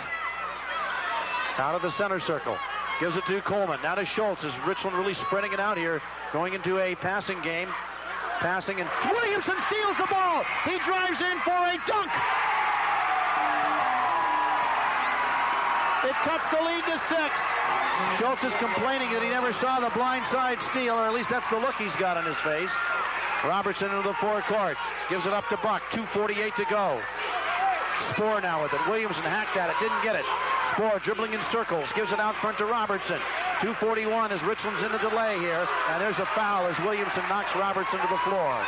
[SPEAKER 1] Out of the center circle. Gives it to Coleman. Now to Schultz. Is Richland really spreading it out here? Going into a passing game. Passing, and Williamson steals the ball. He drives in for a dunk. It cuts the lead to 6. Schultz is complaining that he never saw the blindside steal, or at least that's the look he's got on his face. Robertson into the forecourt. Gives it up to Buck. 2:48 to go. Spoor now with it. Williamson hacked at it. Didn't get it. Spoor dribbling in circles. Gives it out front to Robertson. 2:41 as Richland's in the delay here. And there's a foul as Williamson knocks Robertson to the floor.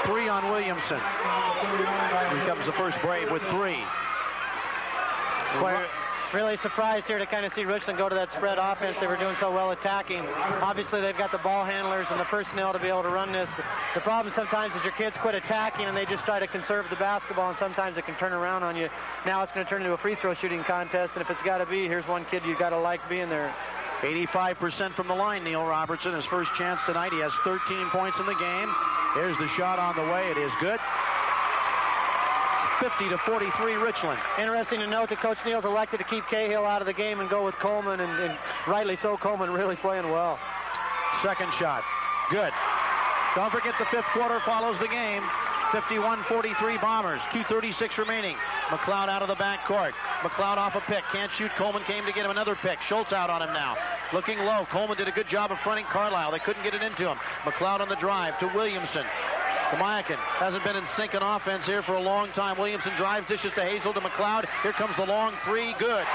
[SPEAKER 1] 3 on Williamson. Here comes the first Brave with 3.
[SPEAKER 2] Really surprised here to kind of see Richland go to that spread offense. They were doing so well attacking. Obviously, they've got the ball handlers and the personnel to be able to run this. The problem sometimes is your kids quit attacking and they just try to conserve the basketball, and sometimes it can turn around on you. Now it's going to turn into a free throw shooting contest, and if it's got to be, here's one kid you've got to like being there.
[SPEAKER 1] 85% from the line, Neil Robertson. His first chance tonight. He has 13 points in the game. Here's the shot on the way. It is good. 50-43 Richland.
[SPEAKER 2] Interesting to note that Coach Neal's elected to keep Cahill out of the game and go with Coleman, and rightly so. Coleman really playing well.
[SPEAKER 1] Second shot. Good. Don't forget the 5th quarter follows the game. 51-43 Bombers. 2:36 remaining. McLeod out of the backcourt. McLeod off a pick. Can't shoot. Coleman came to get him another pick. Schultz out on him now. Looking low. Coleman did a good job of fronting Carlisle. They couldn't get it into him. McLeod on the drive to Williamson. Kamiakin hasn't been in sync on offense here for a long time. Williamson drives, dishes to Hazel, to McLeod. Here comes the long 3. Good.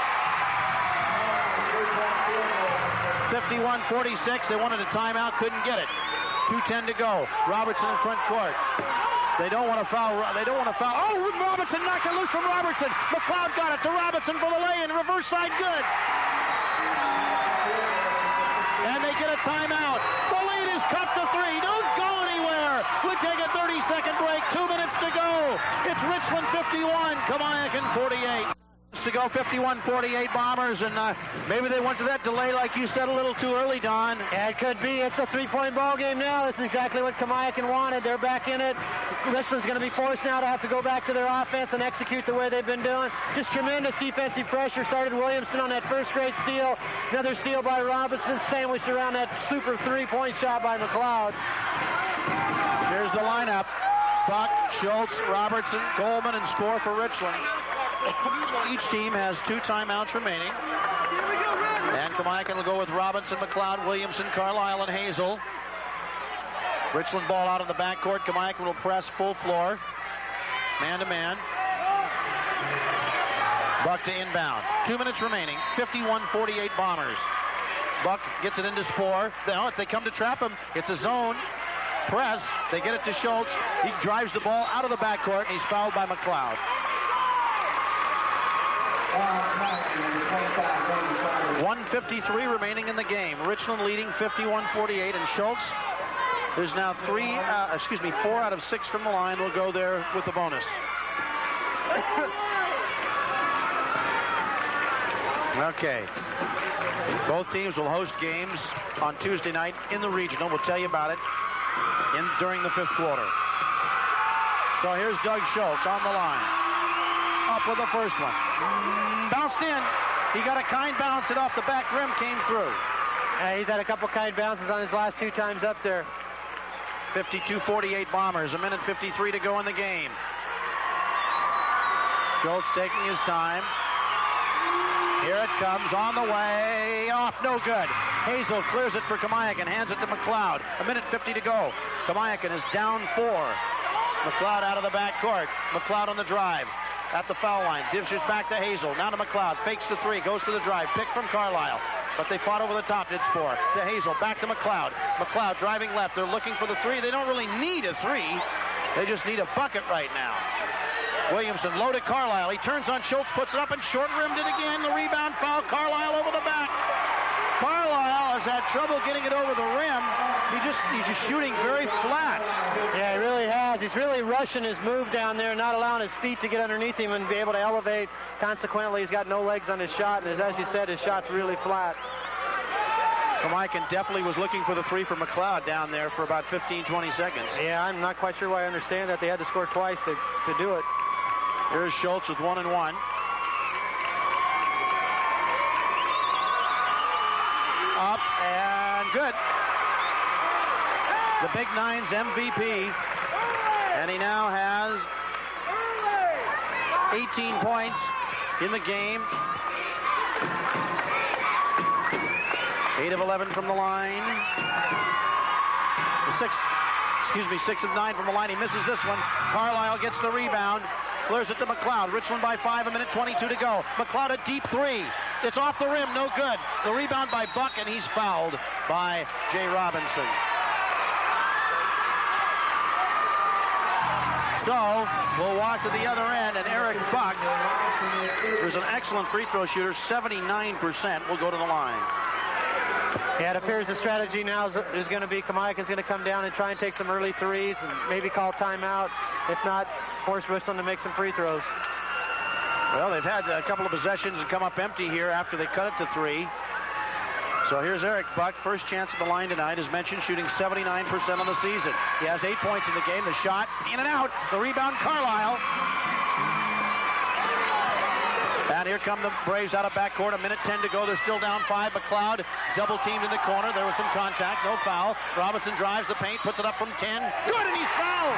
[SPEAKER 1] 51-46. They wanted a timeout. Couldn't get it. 2:10 to go. Robertson in front court. They don't want to foul. Oh, Robinson knocked it loose from Robertson. McLeod got it to Robinson for the lay-in. Reverse side, good. And they get a timeout. The lead is cut to 3. Don't go anywhere. We take a 30-second break. 2 minutes to go. It's Richland 51. Kamiakin 48. to go, 51-48 Bombers, and maybe they went to that delay, like you said, a little too early, Don.
[SPEAKER 2] Yeah, it could be. It's a three-point ball game now. That's exactly what Kamiakin wanted. They're back in it. Richland's going to be forced now to have to go back to their offense and execute the way they've been doing. Just tremendous defensive pressure. Started Williamson on that first grade steal. Another steal by Robinson, sandwiched around that super three-point shot by McLeod.
[SPEAKER 1] Here's the lineup. Buck, Schultz, Robertson, Coleman, and Spoor for Richland. Each team has 2 timeouts remaining. And Kamiakin will go with Robinson, McLeod, Williamson, Carlisle, and Hazel. Richland ball out in the backcourt. Kamiakin will press full floor. Man-to-man. Buck to inbound. 2 minutes remaining. 51-48 Bombers. Buck gets it into Spoor. Now, if they come to trap him, it's a zone. Press. They get it to Schultz. He drives the ball out of the backcourt, and he's fouled by McLeod. 1:53 remaining in the game. Richland leading 51-48, and Schultz is now 4 out of 6 from the line. Will go there with the bonus. Okay. Both teams will host games on Tuesday night in the regional. We'll tell you about it during the 5th quarter. So here's Doug Schultz on the line. Up with the first one. Bounced in. He got a kind bounce. It off the back rim, came through.
[SPEAKER 2] He's had a couple kind bounces on his last 2 times up there.
[SPEAKER 1] 52-48 Bombers. 1:53 to go in the game. Schultz taking his time. Here it comes on the way. Off, no good. Hazel clears it for Kamiakin. Hands it to McLeod. 1:50 to go. Kamiakin is down 4. McLeod out of the backcourt. McLeod on the drive. At the foul line. Dishes back to Hazel. Now to McLeod. Fakes the 3. Goes to the drive. Pick from Carlisle. But they fought over the top. Did Spoor. To Hazel. Back to McLeod. McLeod driving left. They're looking for the 3. They don't really need a 3. They just need a bucket right now. Williamson low to Carlisle. He turns on Schultz. Puts it up and short rimmed it again. The rebound foul. Carlisle over the back. Carlisle has had trouble getting it over the rim. He's just shooting very flat.
[SPEAKER 2] Yeah, he really has. He's really rushing his move down there, not allowing his feet to get underneath him and be able to elevate. Consequently, he's got no legs on his shot, and as you said, his shot's really flat.
[SPEAKER 1] Kamiakin definitely was looking for the 3 for McLeod down there for about 15-20 seconds.
[SPEAKER 2] Yeah, I'm not quite sure why I understand that. They had to score twice to do it.
[SPEAKER 1] Here's Schultz with 1 and 1. Up and good. The Big Nine's MVP, and he now has 18 points in the game. 8 of 11 from the line. 6 of 9 from the line. He misses this one. Carlisle gets the rebound. Clears it to McLeod. Richland by 5, 1:22 to go. McLeod a deep 3. It's off the rim, no good. The rebound by Buck, and he's fouled by Jay Robinson. So we'll walk to the other end, and Eric Buck, who's an excellent free throw shooter, 79%, will go to the line.
[SPEAKER 2] Yeah, it appears the strategy now is going to be Kamiakin's going to come down and try and take some early 3s and maybe call timeout. If not, force Richland to make some free throws.
[SPEAKER 1] Well, they've had a couple of possessions and come up empty here after they cut it to 3. So here's Eric Buck, first chance at the line tonight, as mentioned, shooting 79% on the season. He has 8 points in the game. The shot, in and out. The rebound, Carlisle. And here come the Braves out of backcourt. 1:10 to go. They're still down 5. McLeod double teamed in the corner. There was some contact. No foul. Robinson drives the paint. Puts it up from 10. Good, and he's fouled.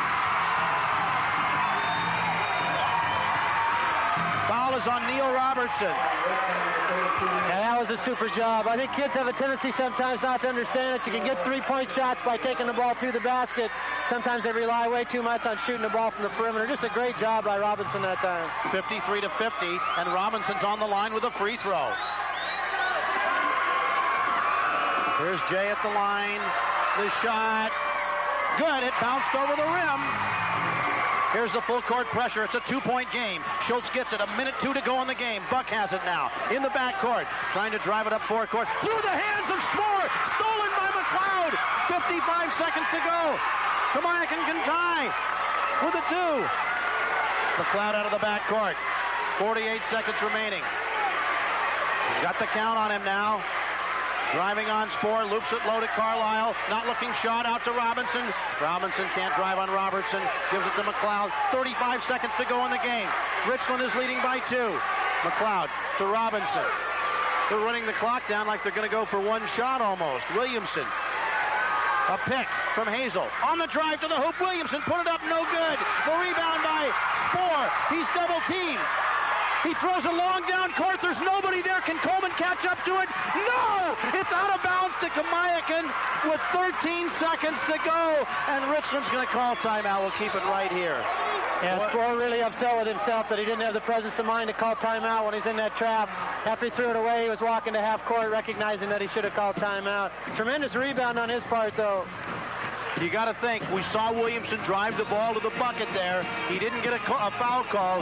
[SPEAKER 1] Foul is on Neil Robertson.
[SPEAKER 2] Yeah, that was a super job. I think kids have a tendency sometimes not to understand it. You can get 3-point shots by taking the ball to the basket. Sometimes they rely way too much on shooting the ball from the perimeter. Just a great job by Robinson that time.
[SPEAKER 1] 53-50, and Robinson's on the line with a free throw. Here's Jay at the line. The shot. Good. It bounced over the rim. Here's the full court pressure. It's a 2-point game. Schultz gets it. 1:02 to go in the game. Buck has it now. In the backcourt. Trying to drive it up forecourt. Through the hands of Spoor. Stolen by McLeod. 55 seconds to go. Kamiakin can tie with a 2. McLeod out of the backcourt. 48 seconds remaining. Got the count on him now. Driving on Spoor, loops it low to Carlisle. Not looking shot out to Robinson. Robinson can't drive on Robertson. Gives it to McLeod. 35 seconds to go in the game. Richland is leading by 2. McLeod to Robinson. They're running the clock down like they're going to go for one shot almost. Williamson. A pick from Hazel. On the drive to the hoop. Williamson put it up. No good. The rebound by Spoor. He's double teamed. He throws a long down court. There's nobody there. Can Coleman catch up to it? No! It's out of bounds to Kamiakin with 13 seconds to go. And Richland's going to call timeout. We'll keep it right here.
[SPEAKER 2] Yeah, Spoor really upset with himself that he didn't have the presence of mind to call timeout when he's in that trap. After he threw it away, he was walking to half court, recognizing that he should have called timeout. Tremendous rebound on his part, though.
[SPEAKER 1] You got to think, we saw Williamson drive the ball to the bucket there. He didn't get a foul call.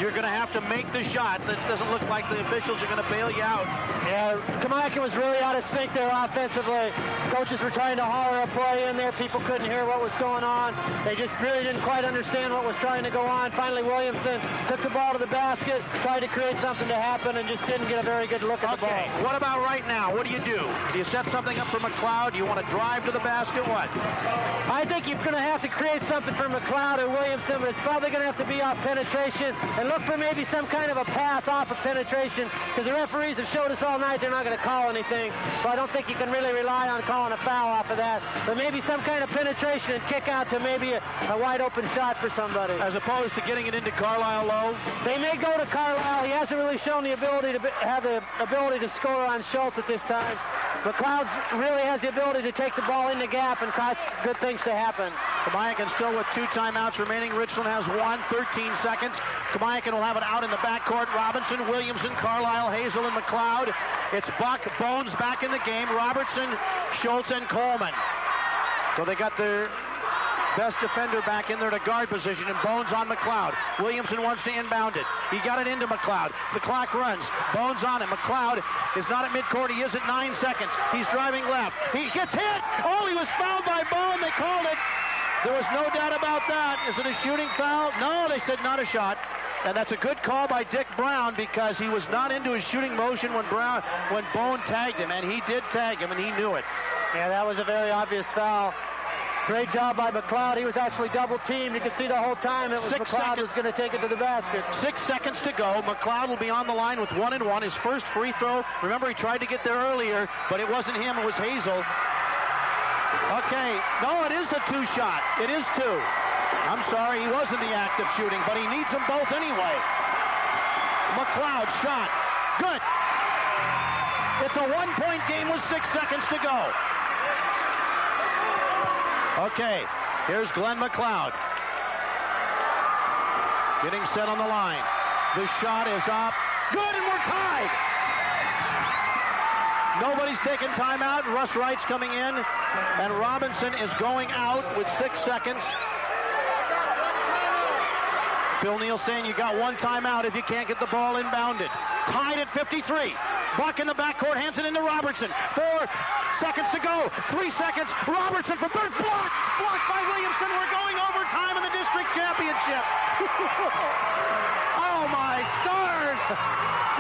[SPEAKER 1] You're going to have to make the shot. That doesn't look like the officials are going to bail you out.
[SPEAKER 2] Yeah, Kamiakin was really out of sync there offensively. Coaches were trying to holler a play in there. People couldn't hear what was going on. They just really didn't quite understand what was trying to go on. Finally, Williamson took the ball to the basket, tried to create something to happen, and just didn't get a very good look at the ball.
[SPEAKER 1] Okay, what about right now? What do? Do you set something up for McLeod? You want to drive to the basket? What?
[SPEAKER 2] I think you're going to have to create something for McLeod or Williamson, but it's probably going to have to be off penetration and look for maybe some kind of a pass off of penetration, because the referees have showed us all night they're not going to call anything, so I don't think you can really rely on calling a foul off of that. But maybe some kind of penetration and kick out to maybe a wide open shot for somebody.
[SPEAKER 1] As opposed to getting it into Carlisle low?
[SPEAKER 2] They may go to Carlisle. He hasn't really shown the ability to have the ability to score on Schultz at this time. McLeod really has the ability to take the ball in the gap and cause good things to happen.
[SPEAKER 1] Kamiakin still with 2 timeouts remaining. Richland has 1, 13 seconds. Kamiakin will have it out in the backcourt. Robinson, Williamson, Carlisle, Hazel, and McLeod. It's Buck, Bones back in the game. Robertson, Schultz, and Coleman. So they got their best defender back in there to guard position, and Bones on McLeod. Williamson wants to inbound it. He got it into McLeod. The clock runs. Bones on him. McLeod is not at midcourt. He is at 9 seconds. He's driving left. He gets hit. Oh, he was fouled by Bone. They called it. There was no doubt about that. Is it a shooting foul? No, they said not a shot. And that's a good call by Dick Brown, because he was not into his shooting motion when Bone tagged him, and he did tag him, and he knew it.
[SPEAKER 2] Yeah, that was a very obvious foul. Great job by McLeod. He was actually double teamed. You could see the whole time it was McLeod was going to take it to the basket.
[SPEAKER 1] 6 seconds to go. McLeod will be on the line with 1 and 1. His first free throw. Remember, he tried to get there earlier, but it wasn't him. It was Hazel. Okay. No, it is a 2 shot. It is 2. I'm sorry. He was in the act of shooting, but he needs them both anyway. McLeod shot. Good. It's a 1-point game with 6 seconds to go. Okay, here's Glenn McLeod. Getting set on the line. The shot is up. Good, and we're tied. Nobody's taking timeout. Russ Wright's coming in, and Robinson is going out with 6 seconds. Phil Neal saying you got 1 timeout if you can't get the ball inbounded. Tied at 53. Buck in the backcourt, hands it into Robertson. 4 seconds to go. 3 seconds. Robertson for third. Blocked by Williamson. We're going overtime in the district championship. Oh, my stars.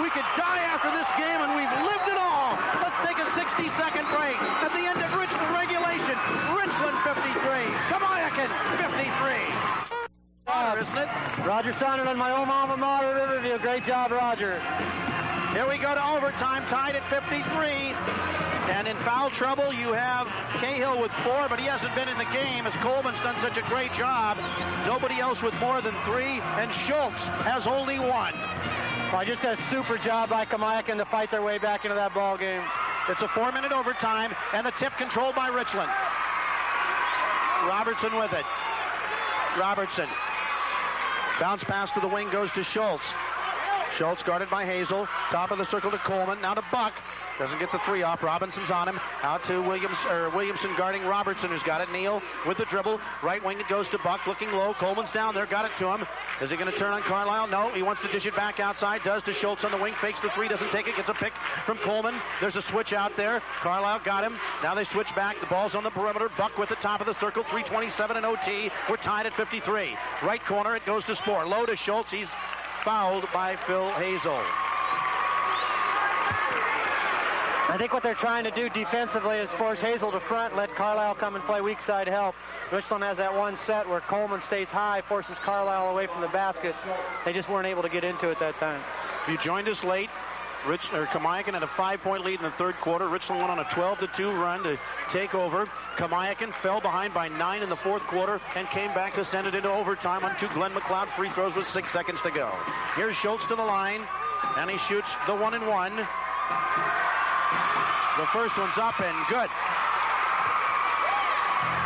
[SPEAKER 1] We could die after this game, and we've lived it all. Let's take a 60-second break. At the end of Richland regulation, Richland 53. Kamiakin 53. Isn't it?
[SPEAKER 2] Roger Sonderland, my own alma mater, Riverview. Great job, Roger.
[SPEAKER 1] Here we go to overtime, tied at 53. And in foul trouble, you have Cahill with 4, but he hasn't been in the game as Coleman's done such a great job. Nobody else with more than 3, and Schultz has only 1.
[SPEAKER 2] Well, just a super job by Kamiakin to fight their way back into that ball game.
[SPEAKER 1] It's a 4-minute overtime, and the tip controlled by Richland. Robertson with it. Robertson. Bounce pass to the wing goes to Schultz. Schultz guarded by Hazel. Top of the circle to Coleman. Now to Buck. Doesn't get the 3 off. Robinson's on him. Out to Williamson guarding Robertson, who's got it. Neal with the dribble. Right wing it goes to Buck, looking low. Coleman's down there. Got it to him. Is he going to turn on Carlisle? No. He wants to dish it back outside. Does to Schultz on the wing. Fakes the 3. Doesn't take it. Gets a pick from Coleman. There's a switch out there. Carlisle got him. Now they switch back. The ball's on the perimeter. Buck with the top of the circle. 3:27 in OT. We're tied at 53. Right corner. It goes to Spoor. Low to Schultz. He's fouled by Phil Hazel.
[SPEAKER 2] I think what they're trying to do defensively is force Hazel to front, let Carlisle come and play weak side help. Richland has that one set where Coleman stays high, forces Carlisle away from the basket. They just weren't able to get into it that time.
[SPEAKER 1] If you joined us late, Kamiakin had a 5-point lead in the third quarter. Richland went on a 12-2 run to take over. Kamiakin fell behind by 9 in the fourth quarter and came back to send it into overtime on 2 Glenn McLeod free throws with 6 seconds to go. Here's Schultz to the line, and he shoots the 1-and-1. The first one's up and good.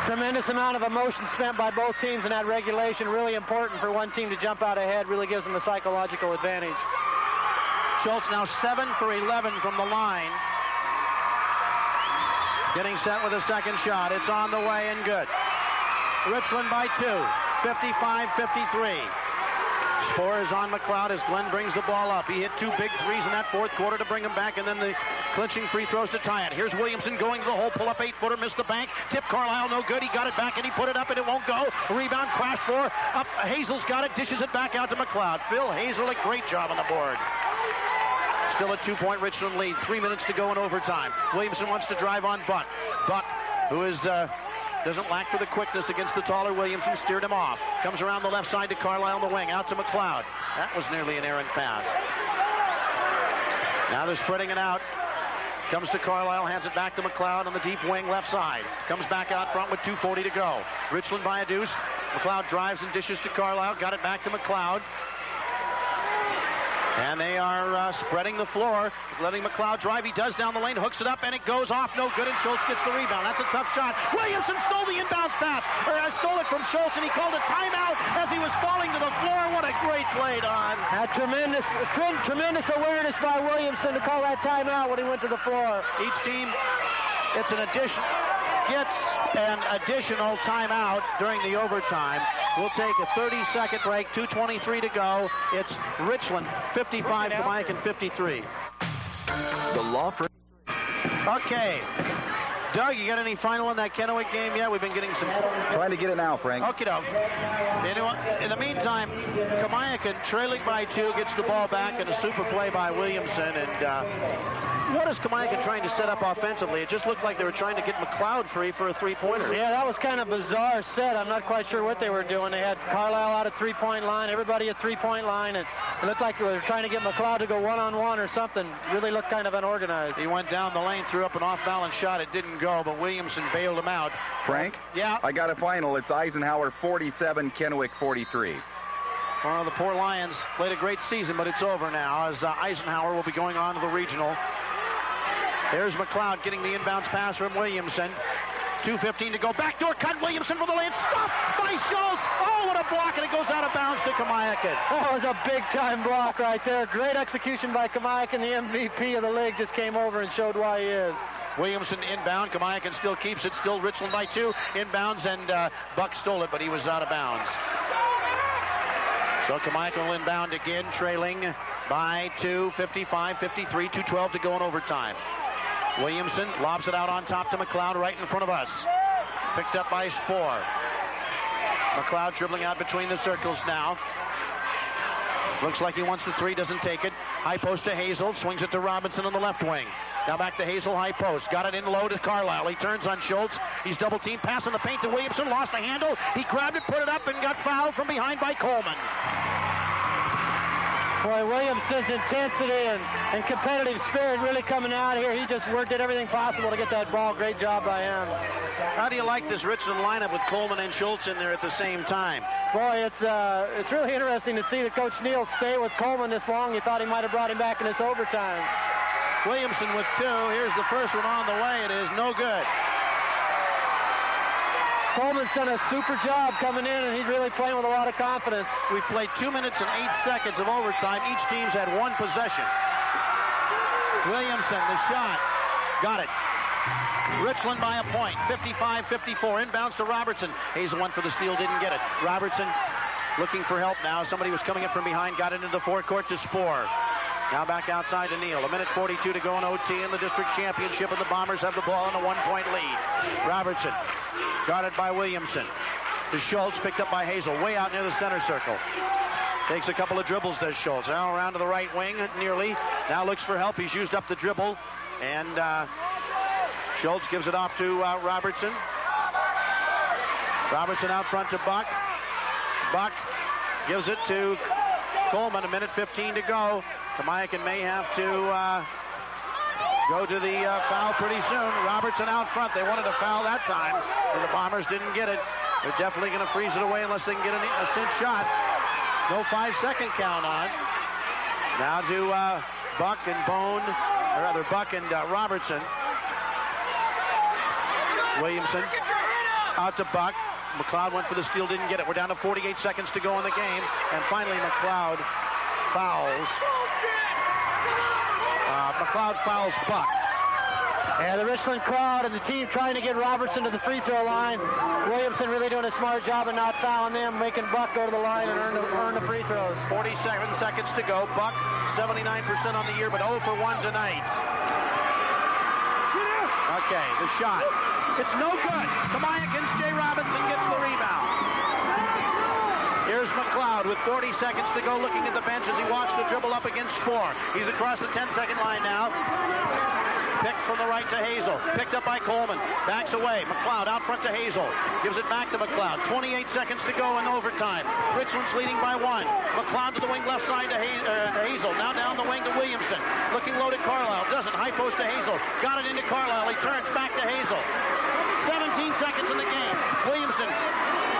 [SPEAKER 2] Tremendous amount of emotion spent by both teams in that regulation. Really important for one team to jump out ahead. Really gives them a psychological advantage.
[SPEAKER 1] Schultz now 7 for 11 from the line. Getting set with a second shot. It's on the way and good. Richland by 2, 55-53. Spohr is on McLeod as Glenn brings the ball up. He hit 2 big threes in that fourth quarter to bring him back, and then the clinching free throws to tie it. Here's Williamson going to the hole, pull up 8-footer, missed the bank. Tip Carlisle, no good. He got it back and he put it up and it won't go. Rebound, crash for up. Hazel's got it, dishes it back out to McLeod. Phil Hazel, a great job on the board. Still a 2-point Richland lead. 3 minutes to go in overtime. Williamson wants to drive on Buck. Buck, who is doesn't lack for the quickness against the taller Williamson, steered him off. Comes around the left side to Carlisle on the wing. Out to McLeod. That was nearly an errant pass. Now they're spreading it out. Comes to Carlisle, hands it back to McLeod on the deep wing left side. Comes back out front with 2:40 to go. Richland by a deuce. McLeod drives and dishes to Carlisle. Got it back to McLeod. And they are spreading the floor, letting McLeod drive. He does down the lane, hooks it up, and it goes off. No good, and Schultz gets the rebound. That's a tough shot. Williamson stole the inbounds pass, stole it from Schultz, and he called a timeout as he was falling to the floor. What a great play, Don.
[SPEAKER 2] Had tremendous awareness by Williamson to call that timeout when he went to the floor.
[SPEAKER 1] Each team gets an additional timeout during the overtime. We'll take a 30-second break, 2:23 to go. It's Richland 55, Kamiakin 53.
[SPEAKER 3] The law firm.
[SPEAKER 1] Okay. Doug, you got any final on that Kennewick game yet? We've been getting some...
[SPEAKER 5] Trying to get it now, Frank.
[SPEAKER 1] Okay, doke. In the meantime, Kamiakin, trailing by 2, gets the ball back in a super play by Williamson. And what is Kamiakin trying to set up offensively? It just looked like they were trying to get McLeod free for a 3-pointer.
[SPEAKER 2] Yeah, that was kind of bizarre set. I'm not quite sure what they were doing. They had Carlisle out at 3-point line, everybody at 3-point line, and it looked like they were trying to get McLeod to go one-on-one or something. Really looked kind of unorganized.
[SPEAKER 1] He went down the lane, threw up an off-balance shot. It didn't go, but Williamson bailed him out.
[SPEAKER 5] Frank?
[SPEAKER 1] Yeah?
[SPEAKER 5] I got a final. It's Eisenhower 47, Kennewick 43.
[SPEAKER 1] Well, the poor Lions played a great season, but it's over now as Eisenhower will be going on to the regional. There's McLeod getting the inbounds pass from Williamson. 2:15 to go. Backdoor cut. Williamson for the lane. Stopped by Schultz. Oh, what a block, and it goes out of bounds to Kamiakin.
[SPEAKER 2] That was a big-time block right there. Great execution by Kamiakin. The MVP of the league just came over and showed why he is.
[SPEAKER 1] Williamson inbound. Kamiakin still keeps it. Still Richland by 2. Inbounds, and Buck stole it, but he was out of bounds. So Kamiakin will inbound again, trailing by 2, 55-53, 2:12 to go in overtime. Williamson lobs it out on top to McLeod right in front of us. Picked up by Spohr. McLeod dribbling out between the circles now. Looks like he wants the 3, doesn't take it. High post to Hazel, swings it to Robinson on the left wing. Now back to Hazel, high post. Got it in low to Carlisle. He turns on Schultz. He's double teamed, pass in the paint to Williamson, lost the handle. He grabbed it, put it up, and got fouled from behind by Coleman.
[SPEAKER 2] Boy, Williamson's intensity and competitive spirit really coming out here. He just did everything possible to get that ball. Great job by him.
[SPEAKER 1] How do you like this Richland lineup with Coleman and Schultz in there at the same time?
[SPEAKER 2] Boy, it's really interesting to see that Coach Neal stay with Coleman this long. You thought he might have brought him back in this overtime.
[SPEAKER 1] Williamson with 2. Here's the first one on the way. It is no good.
[SPEAKER 2] Coleman's done a super job coming in, and he's really playing with a lot of confidence.
[SPEAKER 1] We've played 2 minutes and 8 seconds of overtime. Each team's had 1 possession. Williamson, the shot. Got it. Richland by a point, 55-54. Inbounds to Robertson. Hazel went for the steal, didn't get it. Robertson looking for help now. Somebody was coming up from behind, got it into the forecourt to Spohr. Now back outside to Neal. 1:42 to go in OT in the district championship, and the Bombers have the ball in a 1-point lead. Robertson, guarded by Williamson. To Schultz, picked up by Hazel, way out near the center circle. Takes a couple of dribbles, does Schultz. Now around to the right wing, nearly. Now looks for help. He's used up the dribble. And Schultz gives it off to Robertson. Robertson out front to Buck. Buck gives it to Coleman. 1:15 to go. Kamiakin may have to go to the foul pretty soon. Robertson out front. They wanted a foul that time, and the Bombers didn't get it. They're definitely going to freeze it away unless they can get a cinch shot. No 5-second count on. Now to Buck and Buck and Robertson. Williamson out to Buck. McLeod went for the steal, didn't get it. We're down to 48 seconds to go in the game. And finally, McLeod fouls. McLeod fouls Buck.
[SPEAKER 2] Yeah, the Richland crowd and the team trying to get Robertson to the free throw line. Williamson really doing a smart job of not fouling them, making Buck go to the line and earn the free throws.
[SPEAKER 1] 47 seconds to go. Buck, 79% on the year, but 0 for 1 tonight. Okay, the shot. It's no good. Kamiakin, Jay Robinson gets the rebound. Here's McLeod with 40 seconds to go, looking at the bench as he watched the dribble up against Spoor. He's across the 10-second line now. Picked from the right to Hazel. Picked up by Coleman. Backs away. McLeod out front to Hazel. Gives it back to McLeod. 28 seconds to go in overtime. Richland's leading by 1. McLeod to the wing left side to Hazel. Now down the wing to Williamson. Looking low to Carlisle. Doesn't. High post to Hazel. Got it into Carlisle. He turns back to Hazel. 17 seconds in the game. Williamson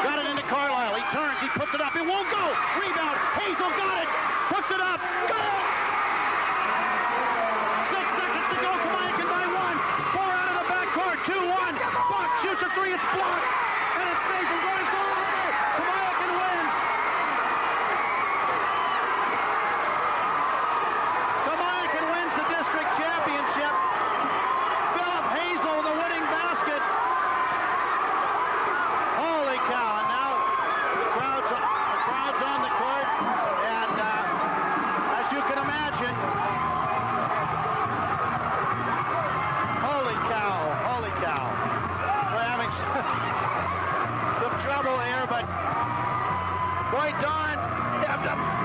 [SPEAKER 1] got it into Carlisle. He turns. He puts it up. It won't go. Rebound. Hazel got it. Puts it up. Got it. 6 seconds to go. Kamiakin by 1. Spoor out of the backcourt. 2-1. Buck shoots a 3. It's blocked. And it's safe from going forward. Kamiakin wins. Kamiakin wins the district championship. Philip Hazel, the winning basket. Holy cow. And now the crowd's on the court. And as you can imagine, holy cow. We're having some trouble here, but boy, Don,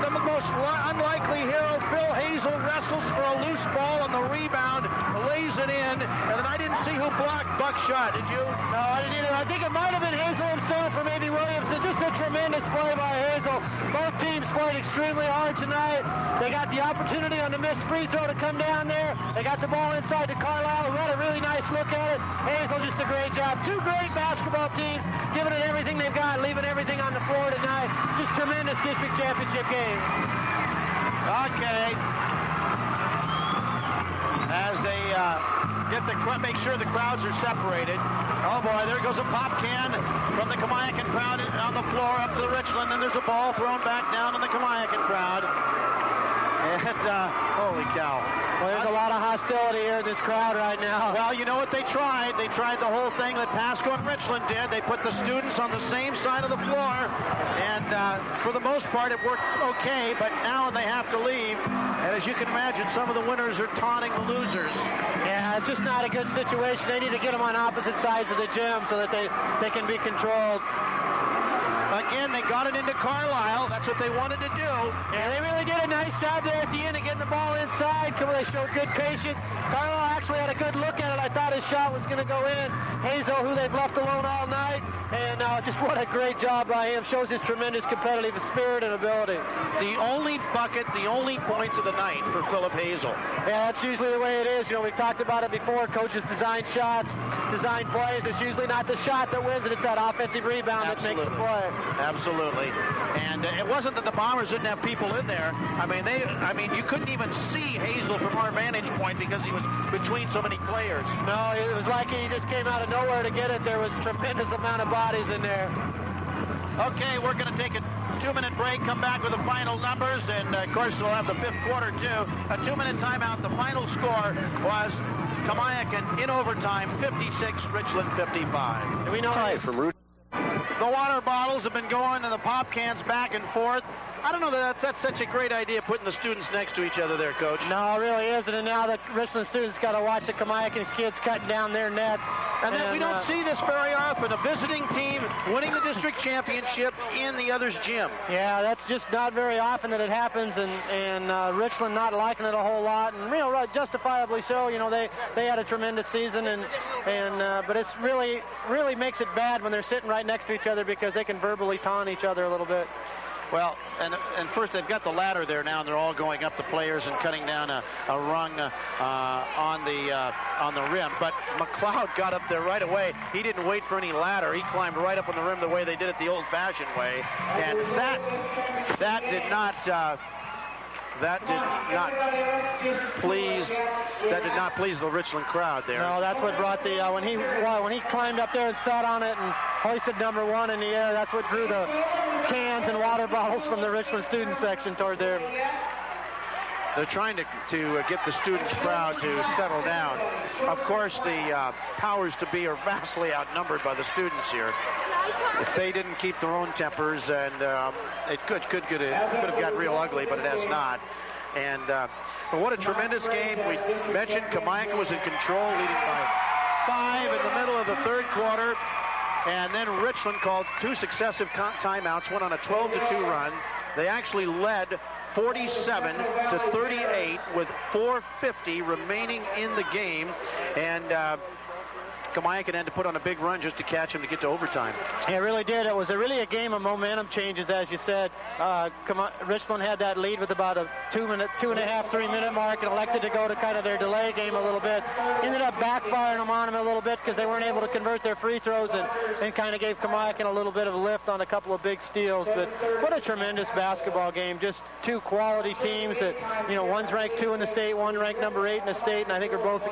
[SPEAKER 1] the most unlikely hero, Phil Hazel, wrestles for a loose ball on the rebound, lays it in, and then I didn't see who blocked Buck's shot. Did you?
[SPEAKER 2] No, I didn't either. I think it might have been Hazel himself or maybe Williamson. Just a tremendous play by Hazel. Both teams played extremely hard tonight. They got the opportunity on the missed free throw to come down there. They got the ball inside to Carlisle, who had a really nice look at it. Hazel, just a great job. Two great basketball teams, giving it everything they've got, leaving everything on the floor tonight. Just tremendous district championship game.
[SPEAKER 1] Okay. As they make sure the crowds are separated. Oh boy, there goes a pop can from the Kamiakin crowd on the floor up to the Richland. Then there's a ball thrown back down on the Kamiakin crowd. And holy cow.
[SPEAKER 2] Well, there's a lot of hostility here in this crowd right now.
[SPEAKER 1] Well, you know what they tried? They tried the whole thing that Pasco and Richland did. They put the students on the same side of the floor. And for the most part, it worked okay. But now they have to leave. And as you can imagine, some of the winners are taunting the losers.
[SPEAKER 2] Yeah, it's just not a good situation. They need to get them on opposite sides of the gym so that they can be controlled.
[SPEAKER 1] Again, they got it into Carlisle. That's what they wanted to do.
[SPEAKER 2] Yeah, they really did a nice job there at the end of getting the ball inside. They showed good patience. Carlisle actually had a good look at it. I thought his shot was going to go in. Hazel, who they've left alone all night, and just what a great job by him. Shows his tremendous competitive spirit and ability.
[SPEAKER 1] The only bucket, the only points of the night for Philip Hazel.
[SPEAKER 2] Yeah, that's usually the way it is. You know, we've talked about it before. Coaches design shots, design plays. It's usually not the shot that wins it. It's that offensive rebound that makes the play.
[SPEAKER 1] Absolutely. And it wasn't that the Bombers didn't have people in there. I mean, you couldn't even see Hazel from our vantage point because he was between so many players.
[SPEAKER 2] No, it was like he just came out of nowhere to get it. There was a tremendous amount of bodies in there.
[SPEAKER 1] Okay, we're going to take a 2-minute break, come back with the final numbers, and of course we'll have the fifth quarter too. A 2-minute timeout. The final score was Kamiakin in overtime, 56, Richland 55.
[SPEAKER 2] Do we know?
[SPEAKER 3] Hi from Route.
[SPEAKER 1] The water bottles have been going and the pop cans back and forth. I don't know that that's such a great idea, putting the students next to each other there, Coach.
[SPEAKER 2] No, it really isn't. And now the Richland students got to watch the Kamiakin kids cutting down their nets.
[SPEAKER 1] And then we don't see this very often, a visiting team winning the district championship in the other's gym.
[SPEAKER 2] Yeah, that's just not very often that it happens, and Richland not liking it a whole lot, and justifiably so. They had a tremendous season, but it's really makes it bad when they're sitting right next to each other because they can verbally taunt each other a little bit.
[SPEAKER 1] Well, and first they've got the ladder there now, and they're all going up the players and cutting down a rung on the rim. But McLeod got up there right away. He didn't wait for any ladder. He climbed right up on the rim the way they did it the old-fashioned way, and that did not please the Richland crowd there.
[SPEAKER 2] No, that's what brought the when he climbed up there and sat on it and hoisted number 1 in the air. That's what drew the cans and water bottles from the Richland student section toward there.
[SPEAKER 1] They're trying to get the students' crowd to settle down. Of course, the powers to be are vastly outnumbered by the students here. If they didn't keep their own tempers, and it could have got real ugly, but it has not. And but what a tremendous game. We mentioned Kamiakin was in control, leading by 5 in the middle of the third quarter. And then Richland called 2 successive timeouts, went on a 12-2 run. They actually led 47-38 with 4:50 remaining in the game. And Kamiakin had to put on a big run just to catch him to get to overtime.
[SPEAKER 2] It really did. It was really a game of momentum changes, as you said. Richland had that lead with about a 2.5-3 minute mark and elected to go to kind of their delay game a little bit. Ended up backfiring on them a little bit because they weren't able to convert their free throws and kind of gave Kamiakin a little bit of a lift on a couple of big steals. But what a tremendous basketball game. Just 2 quality teams that, one's ranked 2 in the state, one ranked number 8 in the state, and I think both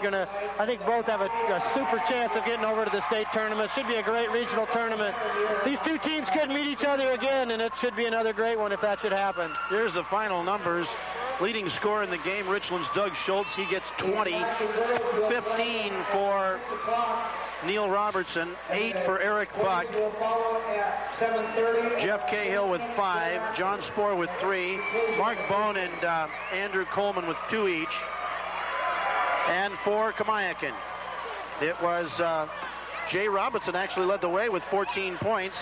[SPEAKER 2] have a super chance of getting over to the state tournament. Should be a great regional tournament. These 2 teams could meet each other again, and it should be another great one if that should happen.
[SPEAKER 1] Here's the final numbers. Leading scorer in the game, Richland's Doug Schultz. He gets 20. 15 for Neil Robertson. 8 for Eric Buck. Jeff Cahill with 5. John Spohr with 3. Mark Bone and Andrew Coleman with 2 each. And for Kamiakin, it was Jay Robinson actually led the way with 14 points,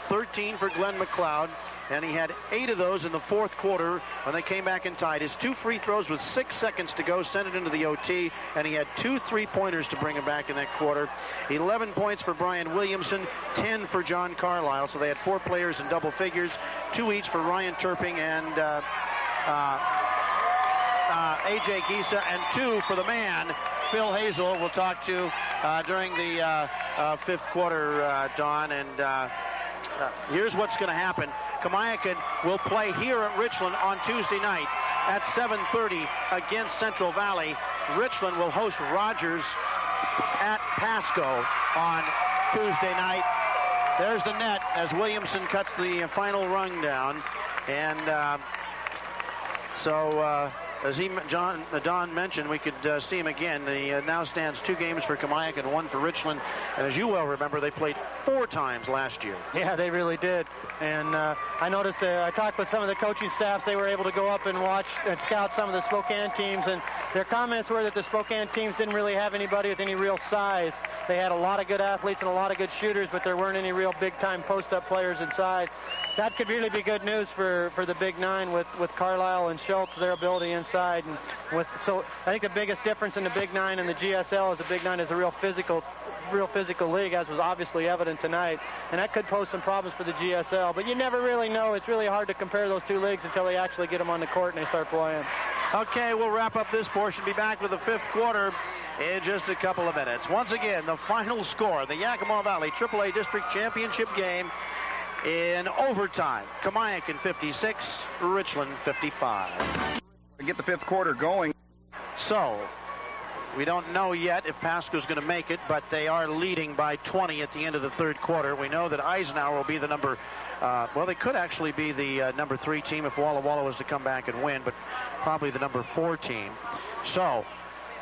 [SPEAKER 1] 13 for Glenn McLeod, and he had 8 of those in the fourth quarter when they came back and tied. His 2 free throws with 6 seconds to go sent it into the OT, and he had 2 3-pointers to bring him back in that quarter. 11 points for Brian Williamson, 10 for John Carlisle, so they had 4 players in double figures, 2 each for Ryan Turping and A.J. Gisa, and 2 for the man, Phil Hazel. We'll talk to during the fifth quarter, Don. And here's what's going to happen. Kamiakin will play here at Richland on Tuesday night at 7:30 against Central Valley. Richland will host Rogers at Pasco on Tuesday night. There's the net as Williamson cuts the final rung down. And as Don mentioned, we could see him again. He now stands 2 games for Kamiakin, 1 for Richland. And as you well remember, they played 4 times last year.
[SPEAKER 2] Yeah, they really did. And I noticed, I talked with some of the coaching staffs. They were able to go up and watch and scout some of the Spokane teams. And their comments were that the Spokane teams didn't really have anybody with any real size. They had a lot of good athletes and a lot of good shooters, but there weren't any real big-time post-up players inside. That could really be good news for the Big Nine with Carlisle and Schultz, their ability inside. And so I think the biggest difference in the Big Nine and the GSL is the Big Nine is a real physical league, as was obviously evident tonight. And that could pose some problems for the GSL. But you never really know. It's really hard to compare those 2 leagues until they actually get them on the court and they start playing.
[SPEAKER 1] Okay, we'll wrap up this portion. Be back with the 5th quarter in just a couple of minutes. Once again, the final score, the Yakima Valley AAA District Championship game in overtime. Kamiakin 56, Richland 55.
[SPEAKER 5] Get the 5th quarter going.
[SPEAKER 1] So, we don't know yet if Pasco's going to make it, but they are leading by 20 at the end of the 3rd quarter. We know that Eisenhower will be the number, they could actually be the number 3 team if Walla Walla was to come back and win, but probably the number 4 team. So,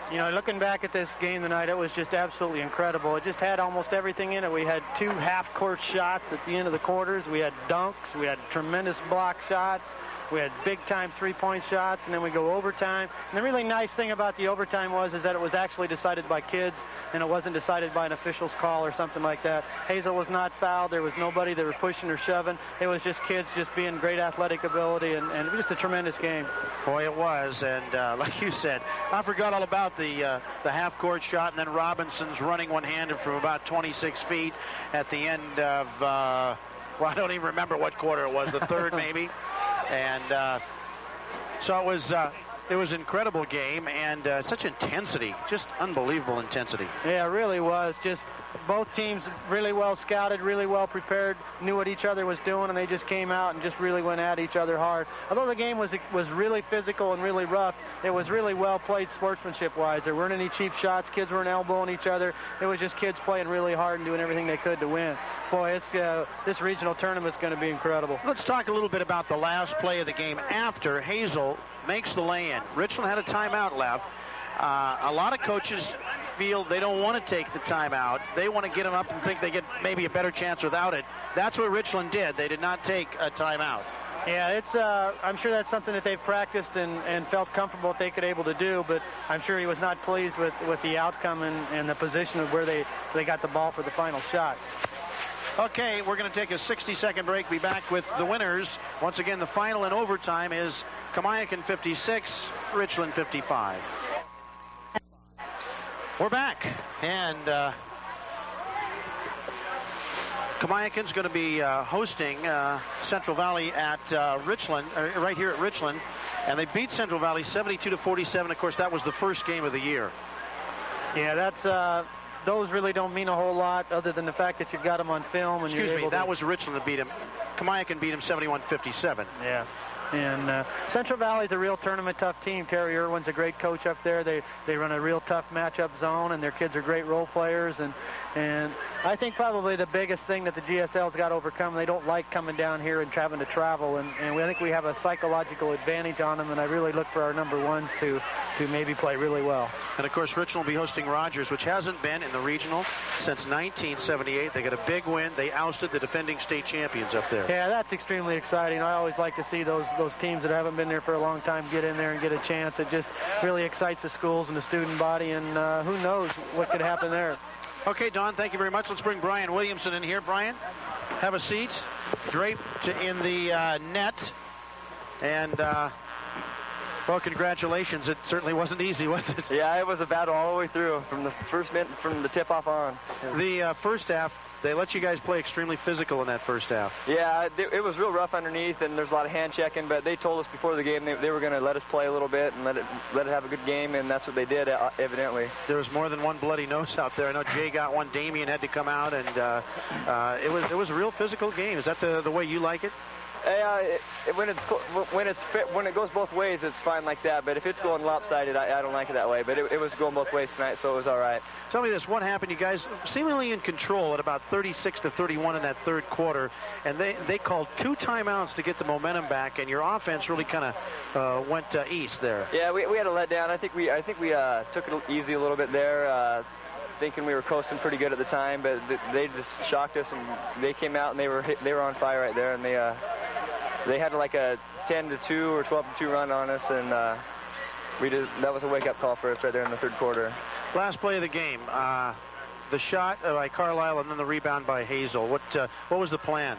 [SPEAKER 2] You know, looking back at this game tonight, it was just absolutely incredible. It just had almost everything in it. We had 2 half-court shots at the end of the quarters. We had dunks. We had tremendous block shots. We had big-time three-point shots, and then we go overtime. And the really nice thing about the overtime is that it was actually decided by kids, and it wasn't decided by an official's call or something like that. Hazel was not fouled. There was nobody that were pushing or shoving. It was just kids just being great athletic ability, and it was just a tremendous game.
[SPEAKER 1] Boy, it was. And like you said, I forgot all about the half-court shot, and then Robinson's running one-handed from about 26 feet at the end of, well, I don't even remember what quarter it was, the third maybe. And so it was an incredible game, and such intensity, just unbelievable intensity.
[SPEAKER 2] Yeah, it really was. Just both teams really well scouted, really well prepared, knew what each other was doing, and they just came out and just really went at each other hard. Although the game was really physical and really rough, it was really well played sportsmanship-wise. There weren't any cheap shots. Kids weren't elbowing each other. It was just kids playing really hard and doing everything they could to win. Boy, this regional tournament's going to be incredible.
[SPEAKER 1] Let's talk a little bit about the last play of the game after Hazel makes the lay-in. Richland had a timeout left. A lot of coaches feel they don't want to take the timeout. They want to get them up and think they get maybe a better chance without it. That's what Richland did. They did not take a timeout.
[SPEAKER 2] Yeah, I'm sure that's something that they've practiced and felt comfortable that they could able to do, but I'm sure he was not pleased with the outcome and the position of where they got the ball for the final shot.
[SPEAKER 1] Okay, we're going to take a 60-second break. Be back with the winners. Once again, the final in overtime is Kamiakin 56, Richland 55. We're back, and Kamiakin's going to be hosting Central Valley at Richland, right here at Richland, and they beat Central Valley 72-47. Of course, that was the first game of the year.
[SPEAKER 2] Yeah, that's those really don't mean a whole lot other than the fact that you've got them on film. And
[SPEAKER 1] Excuse me, that was Richland that beat him. Kamiakin beat him 71-57.
[SPEAKER 2] Yeah. And Central Valley's a real tournament tough team. Terry Irwin's a great coach up there. They run a real tough matchup zone, and their kids are great role players. And I think probably the biggest thing that the GSL's got to overcome, they don't like coming down here and having to travel. And I think we have a psychological advantage on them, and I really look for our number ones to maybe play really well.
[SPEAKER 1] And, of course, Richland will be hosting Rogers, which hasn't been in the regional since 1978. They got a big win. They ousted the defending state champions up there.
[SPEAKER 2] Yeah, that's extremely exciting. I always like to see those teams that haven't been there for a long time get in there and get a chance. It just really excites the schools and the student body, and who knows what could happen there.
[SPEAKER 1] Okay, Don, thank you very much. Let's bring Brian Williamson in here. Brian, have a seat. Draped in the net. And, well, congratulations. It certainly wasn't easy, was it?
[SPEAKER 6] Yeah, it was a battle all the way through from the first minute, from the tip-off on.
[SPEAKER 1] The first half, they let you guys play extremely physical in that first half.
[SPEAKER 6] Yeah, it was real rough underneath, and there's a lot of hand checking, but they told us before the game they were going to let us play a little bit and let it have a good game, and that's what they did, evidently.
[SPEAKER 1] There was more than one bloody nose out there. I know Jay got one. Damien had to come out, and it was a real physical game. Is that the way you like it?
[SPEAKER 6] When it goes both ways, it's fine like that. But if it's going lopsided, I don't like it that way. But it was going both ways tonight, so it was all right.
[SPEAKER 1] Tell me this: what happened? You guys seemingly in control at about 36-31 in that third quarter, and they called 2 timeouts to get the momentum back, and your offense really kind of went east there.
[SPEAKER 6] Yeah, we had a letdown. I think we took it easy a little bit there. Thinking we were coasting pretty good at the time, but they just shocked us, and they came out and they were on fire right there, and they had like a 10-2 or 12-2 run on us, and that was a wake-up call for us right there in the third quarter.
[SPEAKER 1] Last play of the game, the shot by Carlisle and then the rebound by Hazel. What was the plan,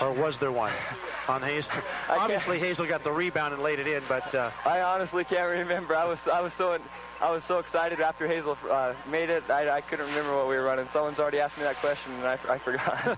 [SPEAKER 1] or was there one on Hazel? Obviously, Hazel got the rebound and laid it in, but
[SPEAKER 6] I honestly can't remember. I was so excited after Hazel made it. I couldn't remember what we were running. Someone's already asked me that question, and I forgot.